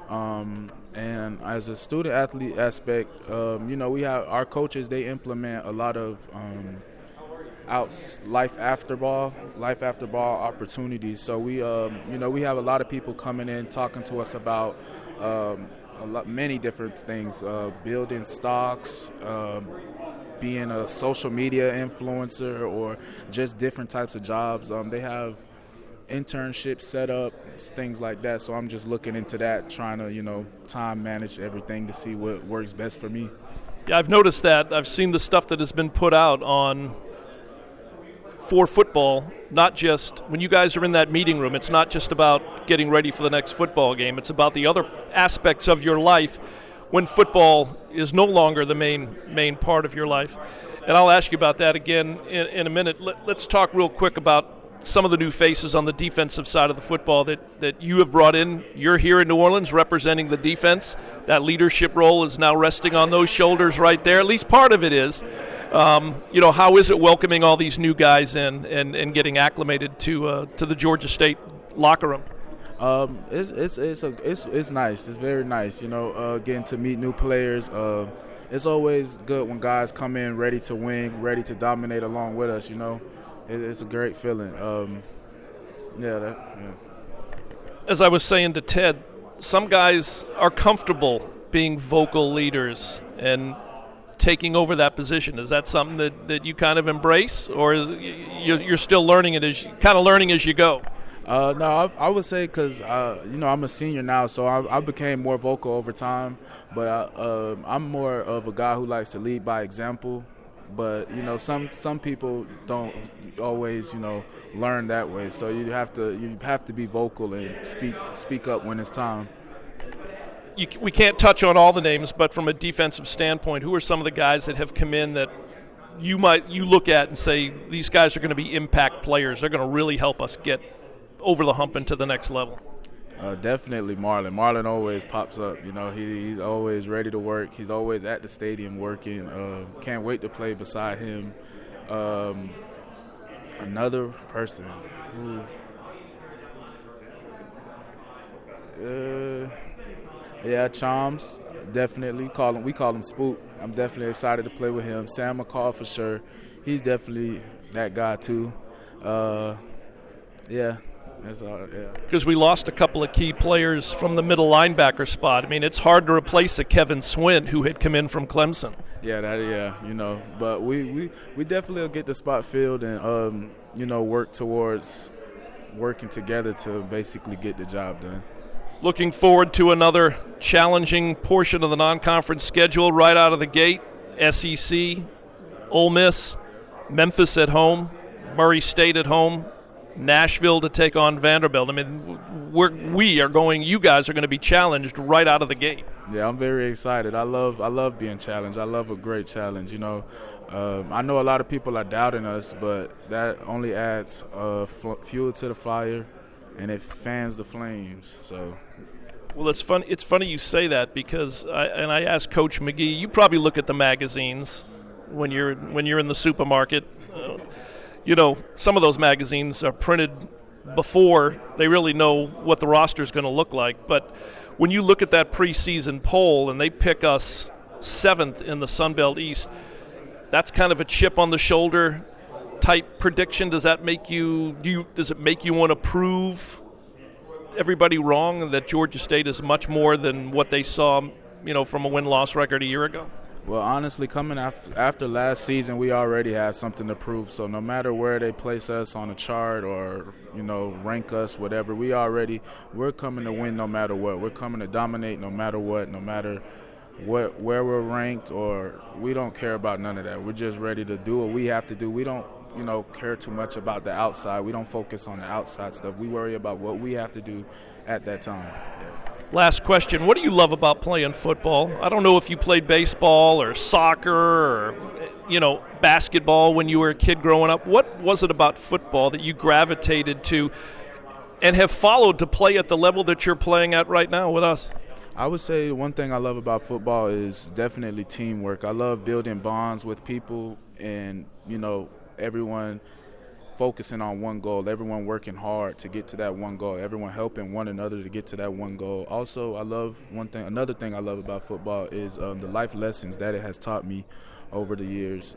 And as a student athlete aspect, we have our coaches. They implement a lot of life after ball opportunities. So we have a lot of people coming in talking to us about many different things, building stocks, being a social media influencer, or just different types of jobs. They have internships set up, things like that. So I'm just looking into that, trying to, time manage everything to see what works best for me. Yeah, I've noticed that. I've seen the stuff that has been put out for football, not just when you guys are in that meeting room. It's not just about getting ready for the next football game. It's about the other aspects of your life when football is no longer the main part of your life. And I'll ask you about that again in a minute. Let's talk real quick about some of the new faces on the defensive side of the football that you have brought in. You're here in New Orleans representing the defense. That leadership role is now resting on those shoulders right there. At least part of it is. How is it welcoming all these new guys in and getting acclimated to the Georgia State locker room? It's nice. It's very nice. Getting to meet new players. It's always good when guys come in ready to win, ready to dominate along with us. It's a great feeling. As I was saying to Ted, some guys are comfortable being vocal leaders and taking over that position. Is that something that you kind of embrace, or you're still learning it as you go? No, I would say because I'm a senior now, so I became more vocal over time. But I'm more of a guy who likes to lead by example. But some people don't always learn that way. So you have to be vocal and speak up when it's time. We can't touch on all the names, but from a defensive standpoint, who are some of the guys that have come in that you look at and say these guys are going to be impact players? They're going to really help us get over the hump into the next level. Definitely Marlon. Marlon always pops up. He's always ready to work. He's always at the stadium working. Can't wait to play beside him. Another person who, Chomps, definitely. We call him Spook. I'm definitely excited to play with him. Sam McCall for sure. He's definitely that guy too. That's all, yeah. Because we lost a couple of key players from the middle linebacker spot. I mean, it's hard to replace a Kevin Swint who had come in from Clemson. But we definitely will get the spot filled and work towards working together to basically get the job done. Looking forward to another challenging portion of the non-conference schedule right out of the gate. SEC, Ole Miss, Memphis at home, Murray State at home, Nashville to take on Vanderbilt. I mean, you guys are going to be challenged right out of the gate. Yeah, I'm very excited. I love being challenged. I love a great challenge. I know a lot of people are doubting us, but that only adds fuel to the fire, and it fans the flames. So. Well, it's funny. It's funny you say that because I asked Coach McGee. You probably look at the magazines when you're in the supermarket. Some of those magazines are printed before they really know what the roster is going to look like. But when you look at that preseason poll and they pick us 7th in the Sun Belt East, that's kind of a chip on the shoulder type prediction. Does it make you want to prove everybody wrong and that Georgia State is much more than what they saw, from a win-loss record a year ago? Well, honestly, coming after last season, we already had something to prove. So no matter where they place us on a chart or, rank us, whatever, we're coming to win no matter what. We're coming to dominate no matter what, no matter where we're ranked, or we don't care about none of that. We're just ready to do what we have to do. We don't, care too much about the outside. We don't focus on the outside stuff. We worry about what we have to do at that time. Last question. What do you love about playing football? I don't know if you played baseball or soccer or, basketball when you were a kid growing up. What was it about football that you gravitated to and have followed to play at the level that you're playing at right now with us? I would say one thing I love about football is definitely teamwork. I love building bonds with people and, everyone focusing on one goal, everyone working hard to get to that one goal, everyone helping one another to get to that one goal. Also, another thing I love about football is the life lessons that it has taught me over the years.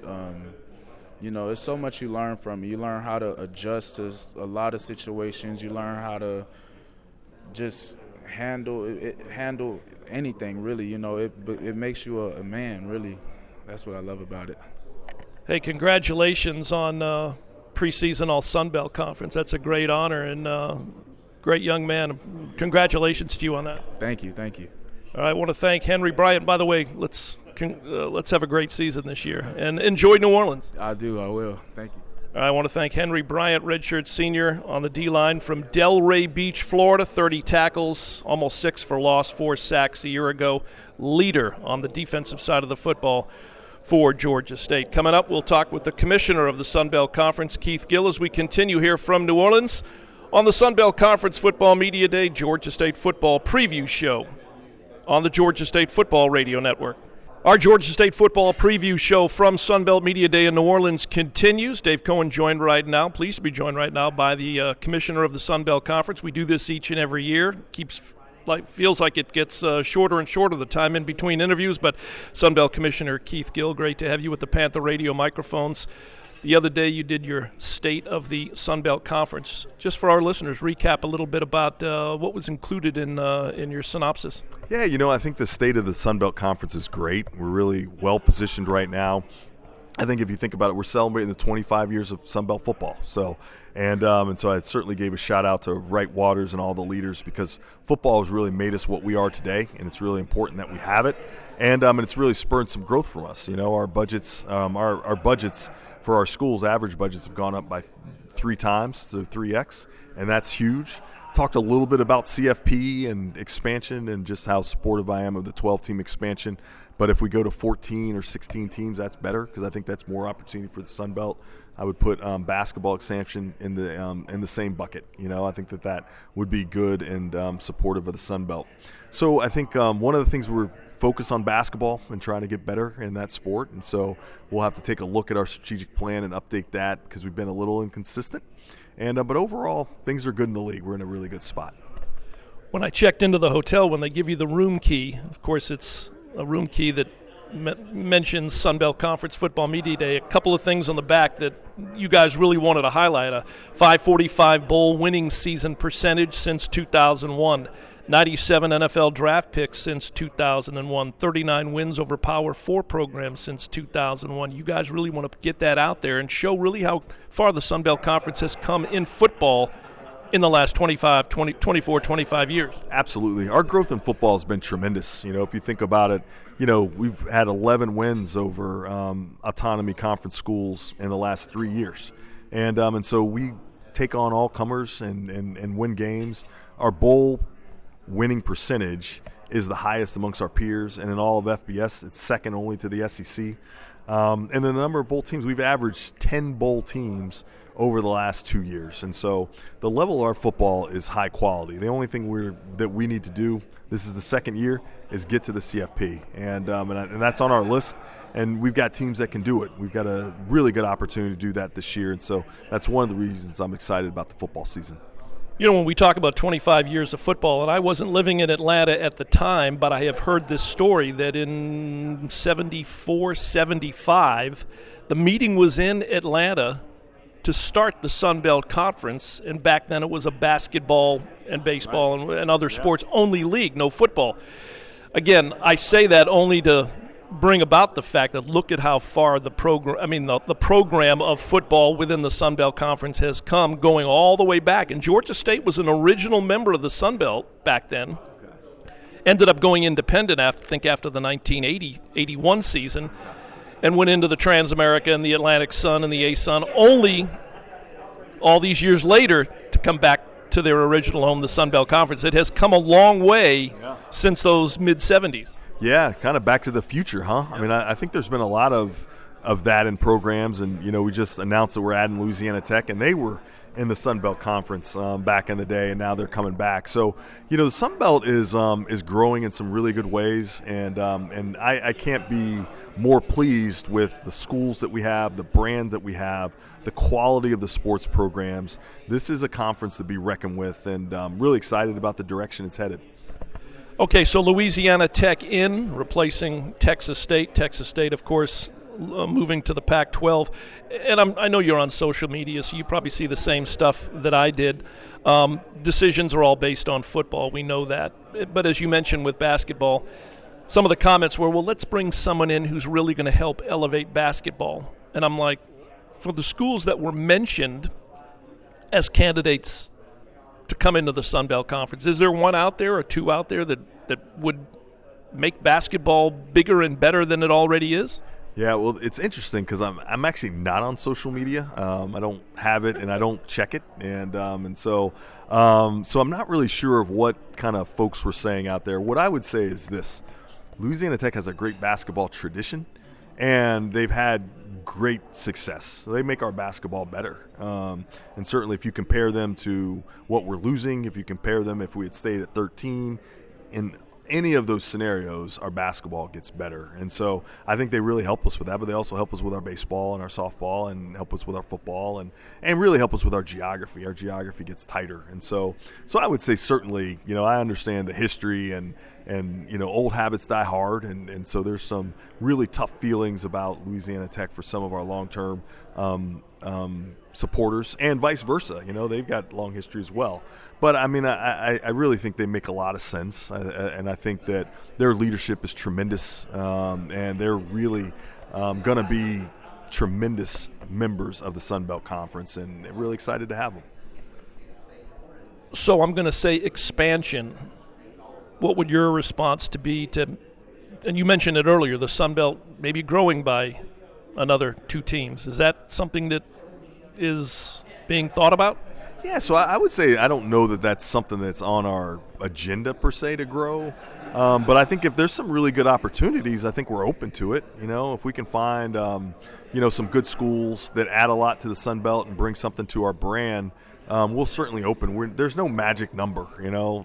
There's so much you learn from it. You learn how to adjust to a lot of situations. You learn how to just handle anything really. You know, it makes you a man really. That's what I love about it. Hey, congratulations on preseason All Sun Belt Conference. That's a great honor, and great young man. Congratulations to you on that. Thank you. All right, I want to thank Henry Bryant. By the way, let's have a great season this year, and enjoy New Orleans. I will. Thank you. All right, I want to thank Henry Bryant, redshirt senior on the D-line from Delray Beach, Florida, 30 tackles, almost 6 for loss, 4 sacks a year ago, leader on the defensive side of the football for Georgia State. Coming up, we'll talk with the commissioner of the Sun Belt Conference, Keith Gill, as we continue here from New Orleans on the Sun Belt Conference Football Media Day Georgia State Football Preview Show on the Georgia State Football Radio Network. Our Georgia State Football Preview Show from Sun Belt Media Day in New Orleans continues. Dave Cohen pleased to be joined right now by the commissioner of the Sun Belt Conference. We do this each and every year. Feels like it gets shorter and shorter the time in between interviews, but Sun Belt Commissioner Keith Gill, great to have you with the Panther radio microphones. The other day you did your State of the Sun Belt Conference. Just for our listeners, recap a little bit about what was included in your synopsis. Yeah, I think the State of the Sun Belt Conference is great. We're really well positioned right now. I think if you think about it, we're celebrating the 25 years of Sun Belt football. So I certainly gave a shout out to Wright Waters and all the leaders, because football has really made us what we are today, and it's really important that we have it. And it's really spurred some growth from us. Our budgets, our budgets for our schools, average budgets have gone up by 3 times, so 3x, and that's huge. Talked a little bit about CFP and expansion and just how supportive I am of the 12-team expansion. But if we go to 14 or 16 teams, that's better, because I think that's more opportunity for the Sun Belt. I would put basketball expansion in the same bucket. I think that would be good and supportive of the Sun Belt. So I think one of the things we're focused on basketball and trying to get better in that sport, and so we'll have to take a look at our strategic plan and update that, because we've been a little inconsistent. But overall, things are good in the league. We're in a really good spot. When I checked into the hotel, when they give you the room key, of course it's a room key that mentions Sun Belt Conference Football Media Day, a couple of things on the back that you guys really wanted to highlight. A 545 bowl winning season percentage since 2001. 97 NFL draft picks since 2001, 39 wins over Power 4 programs since 2001. You guys really want to get that out there and show really how far the Sun Belt Conference has come in football in the last 25 years. Absolutely. Our growth in football has been tremendous. If you think about it, we've had 11 wins over autonomy conference schools in the last 3 years. And so we take on all comers and win games. Our bowl winning percentage is the highest amongst our peers, and in all of FBS, it's second only to the SEC. And the number of bowl teams, we've averaged 10 bowl teams over the last 2 years. And so the level of our football is high quality. The only thing that we need to do, this is the second year, is get to the CFP. And that's on our list, and we've got teams that can do it. We've got a really good opportunity to do that this year, and so that's one of the reasons I'm excited about the football season. When we talk about 25 years of football, and I wasn't living in Atlanta at the time, but I have heard this story that in 74, 75, the meeting was in Atlanta to start the Sun Belt Conference, and back then it was a basketball and baseball and other sports only league, no football. Again, I say that only to bring about the fact that look at how far the program of football within the Sun Belt Conference has come, going all the way back. And Georgia State was an original member of the Sun Belt back then. Ended up going independent after the 1980-81 season, and went into the Transamerica and the Atlantic Sun and the A-Sun, only all these years later to come back to their original home, the Sun Belt Conference. It has come a long way since those mid-'70s. Yeah, kind of back to the future, huh? I mean, I think there's been a lot of that in programs, and we just announced that we're adding Louisiana Tech, and they were in the Sun Belt Conference back in the day, and now they're coming back. So, the Sun Belt is growing in some really good ways, and I can't be more pleased with the schools that we have, the brand that we have, the quality of the sports programs. This is a conference to be reckoned with, and I'm really excited about the direction it's headed. Okay, so Louisiana Tech replacing Texas State. Texas State, of course, moving to the Pac-12. And I know you're on social media, so you probably see the same stuff that I did. Decisions are all based on football. We know that. But as you mentioned with basketball, some of the comments were, well, let's bring someone in who's really going to help elevate basketball. And I'm like, for the schools that were mentioned as candidates to come into the Sun Belt Conference, is there one out there or two out there that would make basketball bigger and better than it already is? Yeah, well, it's interesting because I'm actually not on social media. I don't have it and I don't check it, and so I'm not really sure of what kind of folks were saying out there. What I would say is this: Louisiana Tech has a great basketball tradition, and they've had great success. So they make our basketball better. And certainly if you compare them to what we're losing, if you compare them if we had stayed at 13, in any of those scenarios, our basketball gets better. And so I think they really help us with that, but they also help us with our baseball and our softball and help us with our football and really help us with our geography. Our geography gets tighter. And so I would say certainly, I understand the history and old habits die hard, and so there's some really tough feelings about Louisiana Tech for some of our long-term supporters, and vice versa. They've got long history as well. But I mean, I really think they make a lot of sense, and I think that their leadership is tremendous, and they're really going to be tremendous members of the Sun Belt Conference, and really excited to have them. So I'm going to say expansion. What would your response to be to, and you mentioned it earlier, the Sun Belt maybe growing by another 2 teams. Is that something that is being thought about? Yeah, so I would say I don't know that that's something that's on our agenda per se to grow. But I think if there's some really good opportunities, I think we're open to it. If we can find, some good schools that add a lot to the Sun Belt and bring something to our brand, we'll certainly open. There's no magic number,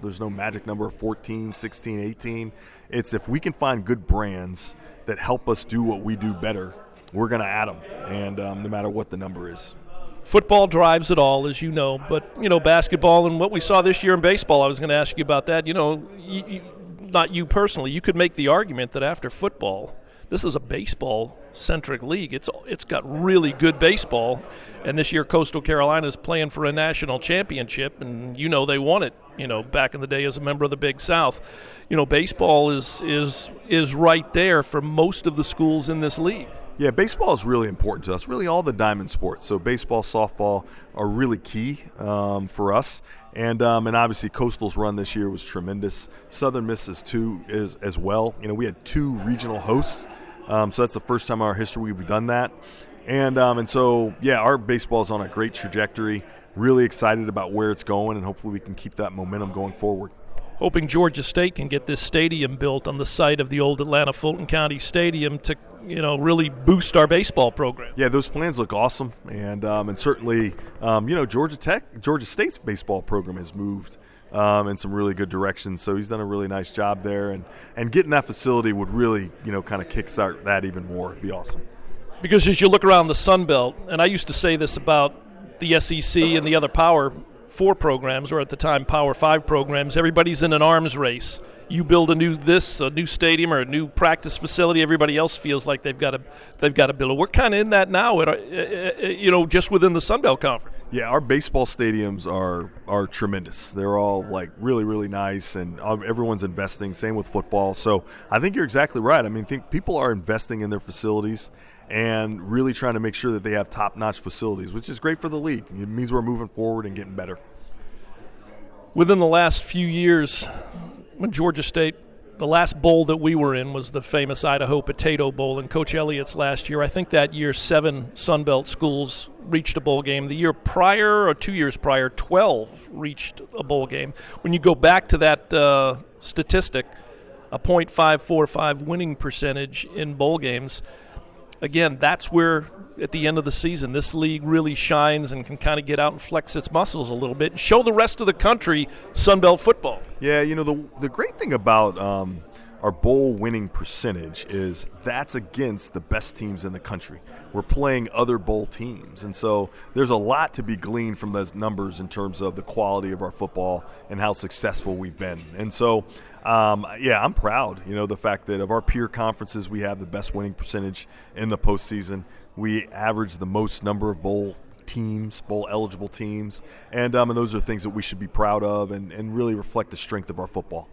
There's no magic number of 14, 16, 18. It's if we can find good brands that help us do what we do better, we're going to add them, and no matter what the number is. Football drives it all, as you know, but, basketball and what we saw this year in baseball, I was going to ask you about that. Not you personally, you could make the argument that after football, this is a baseball-centric league. It's got really good baseball, and this year Coastal Carolina is playing for a national championship, and they won it. Back in the day as a member of the Big South. Baseball is right there for most of the schools in this league. Yeah, baseball is really important to us. Really, all the diamond sports. So baseball, softball are really key for us. And obviously, Coastal's run this year was tremendous. Southern Miss is as well. We had 2 regional hosts, so that's the first time in our history we've done that. And so our baseball is on a great trajectory. Really excited about where it's going, and hopefully we can keep that momentum going forward. Hoping Georgia State can get this stadium built on the site of the old Atlanta Fulton County Stadium to really boost our baseball program. Yeah, those plans look awesome, and certainly Georgia State's baseball program has moved in some really good directions. So he's done a really nice job there, and getting that facility would really kind of kickstart that even more. It'd be awesome. Because as you look around the Sun Belt, and I used to say this about the SEC and the other Power 4 programs, or at the time Power 5 programs, everybody's in an arms race. You build a new stadium or a new practice facility, everybody else feels like they've got to build it. We're kind of in that now, just within the Sun Belt Conference. Yeah, our baseball stadiums are tremendous. They're all like really, really nice, and everyone's investing. Same with football. So I think you're exactly right. I mean, I think people are investing in their facilities and really trying to make sure that they have top-notch facilities, which is great for the league. It means we're moving forward and getting better. Within the last few years, when Georgia State, the last bowl that we were in was the famous Idaho Potato Bowl, and Coach Elliott's last year. I think that year 7 Sun Belt schools reached a bowl game. The year prior, or 2 years prior, 12 reached a bowl game. When you go back to that statistic, a .545 winning percentage in bowl games, again, that's where, at the end of the season, this league really shines and can kind of get out and flex its muscles a little bit and show the rest of the country Sun Belt football. Yeah, the great thing about our bowl winning percentage is that's against the best teams in the country. We're playing other bowl teams, and so there's a lot to be gleaned from those numbers in terms of the quality of our football and how successful we've been. And so I'm proud. The fact that of our peer conferences, we have the best winning percentage in the postseason. We average the most number of bowl eligible teams, and those are things that we should be proud of and really reflect the strength of our football.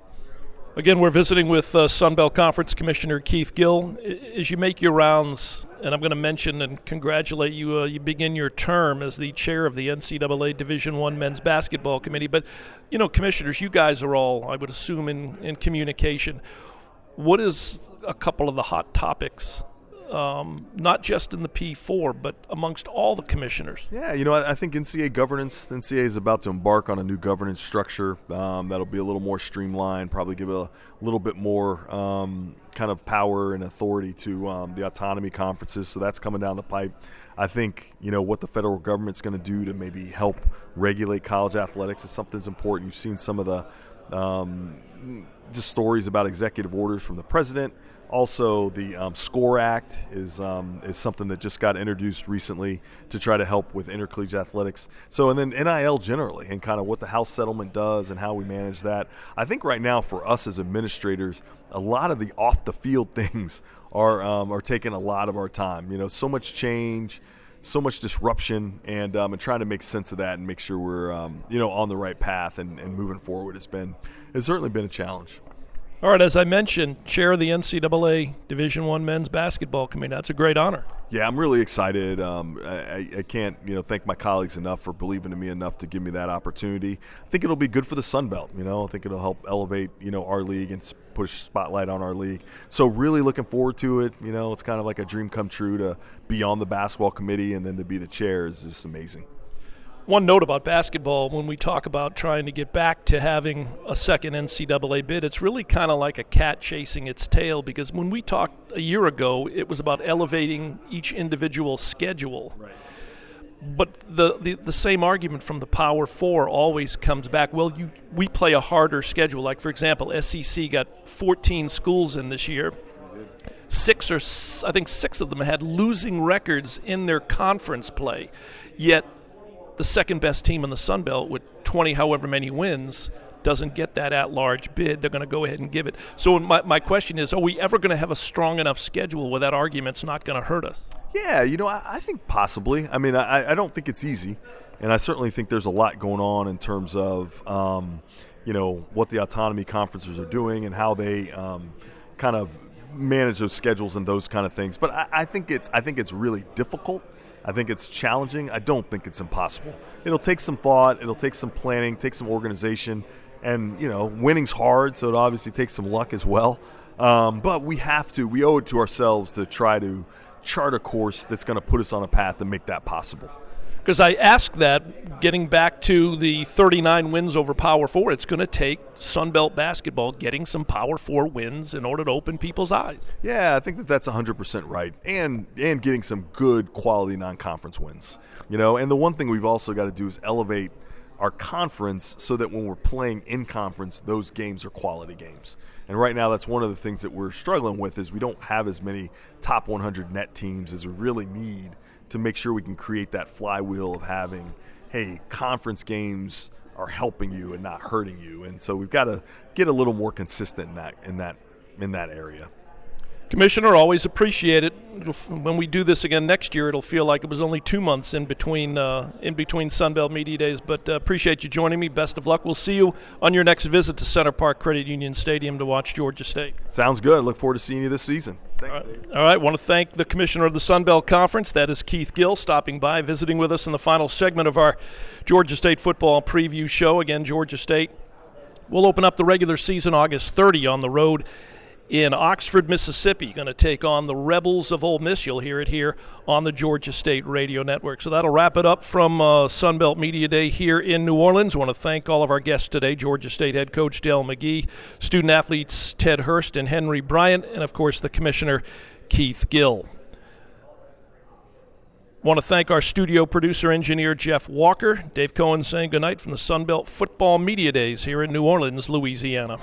Again, we're visiting with Sun Belt Conference Commissioner Keith Gill. As you make your rounds, and I'm going to mention and congratulate you, you begin your term as the chair of the NCAA Division I Men's Basketball Committee. But, commissioners, you guys are all, I would assume, in communication. What is a couple of the hot topics, not just in the P4, but amongst all the commissioners? Yeah, I think NCAA governance, NCAA is about to embark on a new governance structure that'll be a little more streamlined, probably give a little bit more kind of power and authority to the autonomy conferences. So that's coming down the pipe. I think, what the federal government's going to do to maybe help regulate college athletics is something that's important. You've seen some of the just stories about executive orders from the president. Also, the SCORE Act is something that just got introduced recently to try to help with intercollegiate athletics. So, and then NIL generally and kind of what the House settlement does and how we manage that. I think right now for us as administrators, a lot of the off-the-field things are taking a lot of our time. So much change, so much disruption, and trying to make sense of that and make sure we're on the right path and moving forward has certainly been a challenge. All right, as I mentioned, chair of the NCAA Division I Men's Basketball Committee. That's a great honor. Yeah, I'm really excited. I can't, thank my colleagues enough for believing in me enough to give me that opportunity. I think it'll be good for the Sun Belt. I think it'll help elevate, our league and push spotlight on our league. So really looking forward to it. It's kind of like a dream come true to be on the basketball committee and then to be the chair is just amazing. One note about basketball, when we talk about trying to get back to having a second NCAA bid, it's really kind of like a cat chasing its tail, because when we talked a year ago, it was about elevating each individual schedule. Right. But the same argument from the Power Four always comes back, well, we play a harder schedule. Like, for example, SEC got 14 schools in this year. Six of them had losing records in their conference play, yet the second best team in the Sun Belt with 20 however many wins doesn't get that at-large bid. They're going to go ahead and give it. So my question is, are we ever going to have a strong enough schedule where that argument's not going to hurt us? Yeah, I think possibly. I mean, I don't think it's easy, and I certainly think there's a lot going on in terms of, what the autonomy conferences are doing and how they kind of manage those schedules and those kind of things. But I think it's really difficult. I think it's challenging. I don't think it's impossible. It'll take some thought. It'll take some planning, take some organization. And, winning's hard, so it obviously takes some luck as well. But we owe it to ourselves to try to chart a course that's going to put us on a path to make that possible. Because I ask that, getting back to the 39 wins over Power 4, it's going to take Sun Belt basketball getting some Power 4 wins in order to open people's eyes. Yeah, I think that's 100% right, and getting some good quality non-conference wins. And the one thing we've also got to do is elevate our conference so that when we're playing in conference, those games are quality games. And right now, that's one of the things that we're struggling with is we don't have as many top 100 net teams as we really need to make sure we can create that flywheel of having, hey, conference games are helping you and not hurting you. And so we've got to get a little more consistent in that area. Commissioner, always appreciate it. When we do this again next year, it'll feel like it was only 2 months in between Sun Belt Media Days. But appreciate you joining me. Best of luck. We'll see you on your next visit to Center Park Credit Union Stadium to watch Georgia State. Sounds good. Look forward to seeing you this season. Thanks, Dave. All right. I want to thank the Commissioner of the Sun Belt Conference. That is Keith Gill, stopping by, visiting with us in the final segment of our Georgia State football preview show. Again, Georgia State will open up the regular season August 30 on the road in Oxford, Mississippi, going to take on the Rebels of Ole Miss. You'll hear it here on the Georgia State Radio Network. So that'll wrap it up from Sunbelt Media Day here in New Orleans. I want to thank all of our guests today, Georgia State head coach Dell McGee, student-athletes Ted Hurst and Henry Bryant, and, of course, the Commissioner Keith Gill. I want to thank our studio producer, engineer Jeff Walker. Dave Cohen saying goodnight from the Sunbelt Football Media Days here in New Orleans, Louisiana.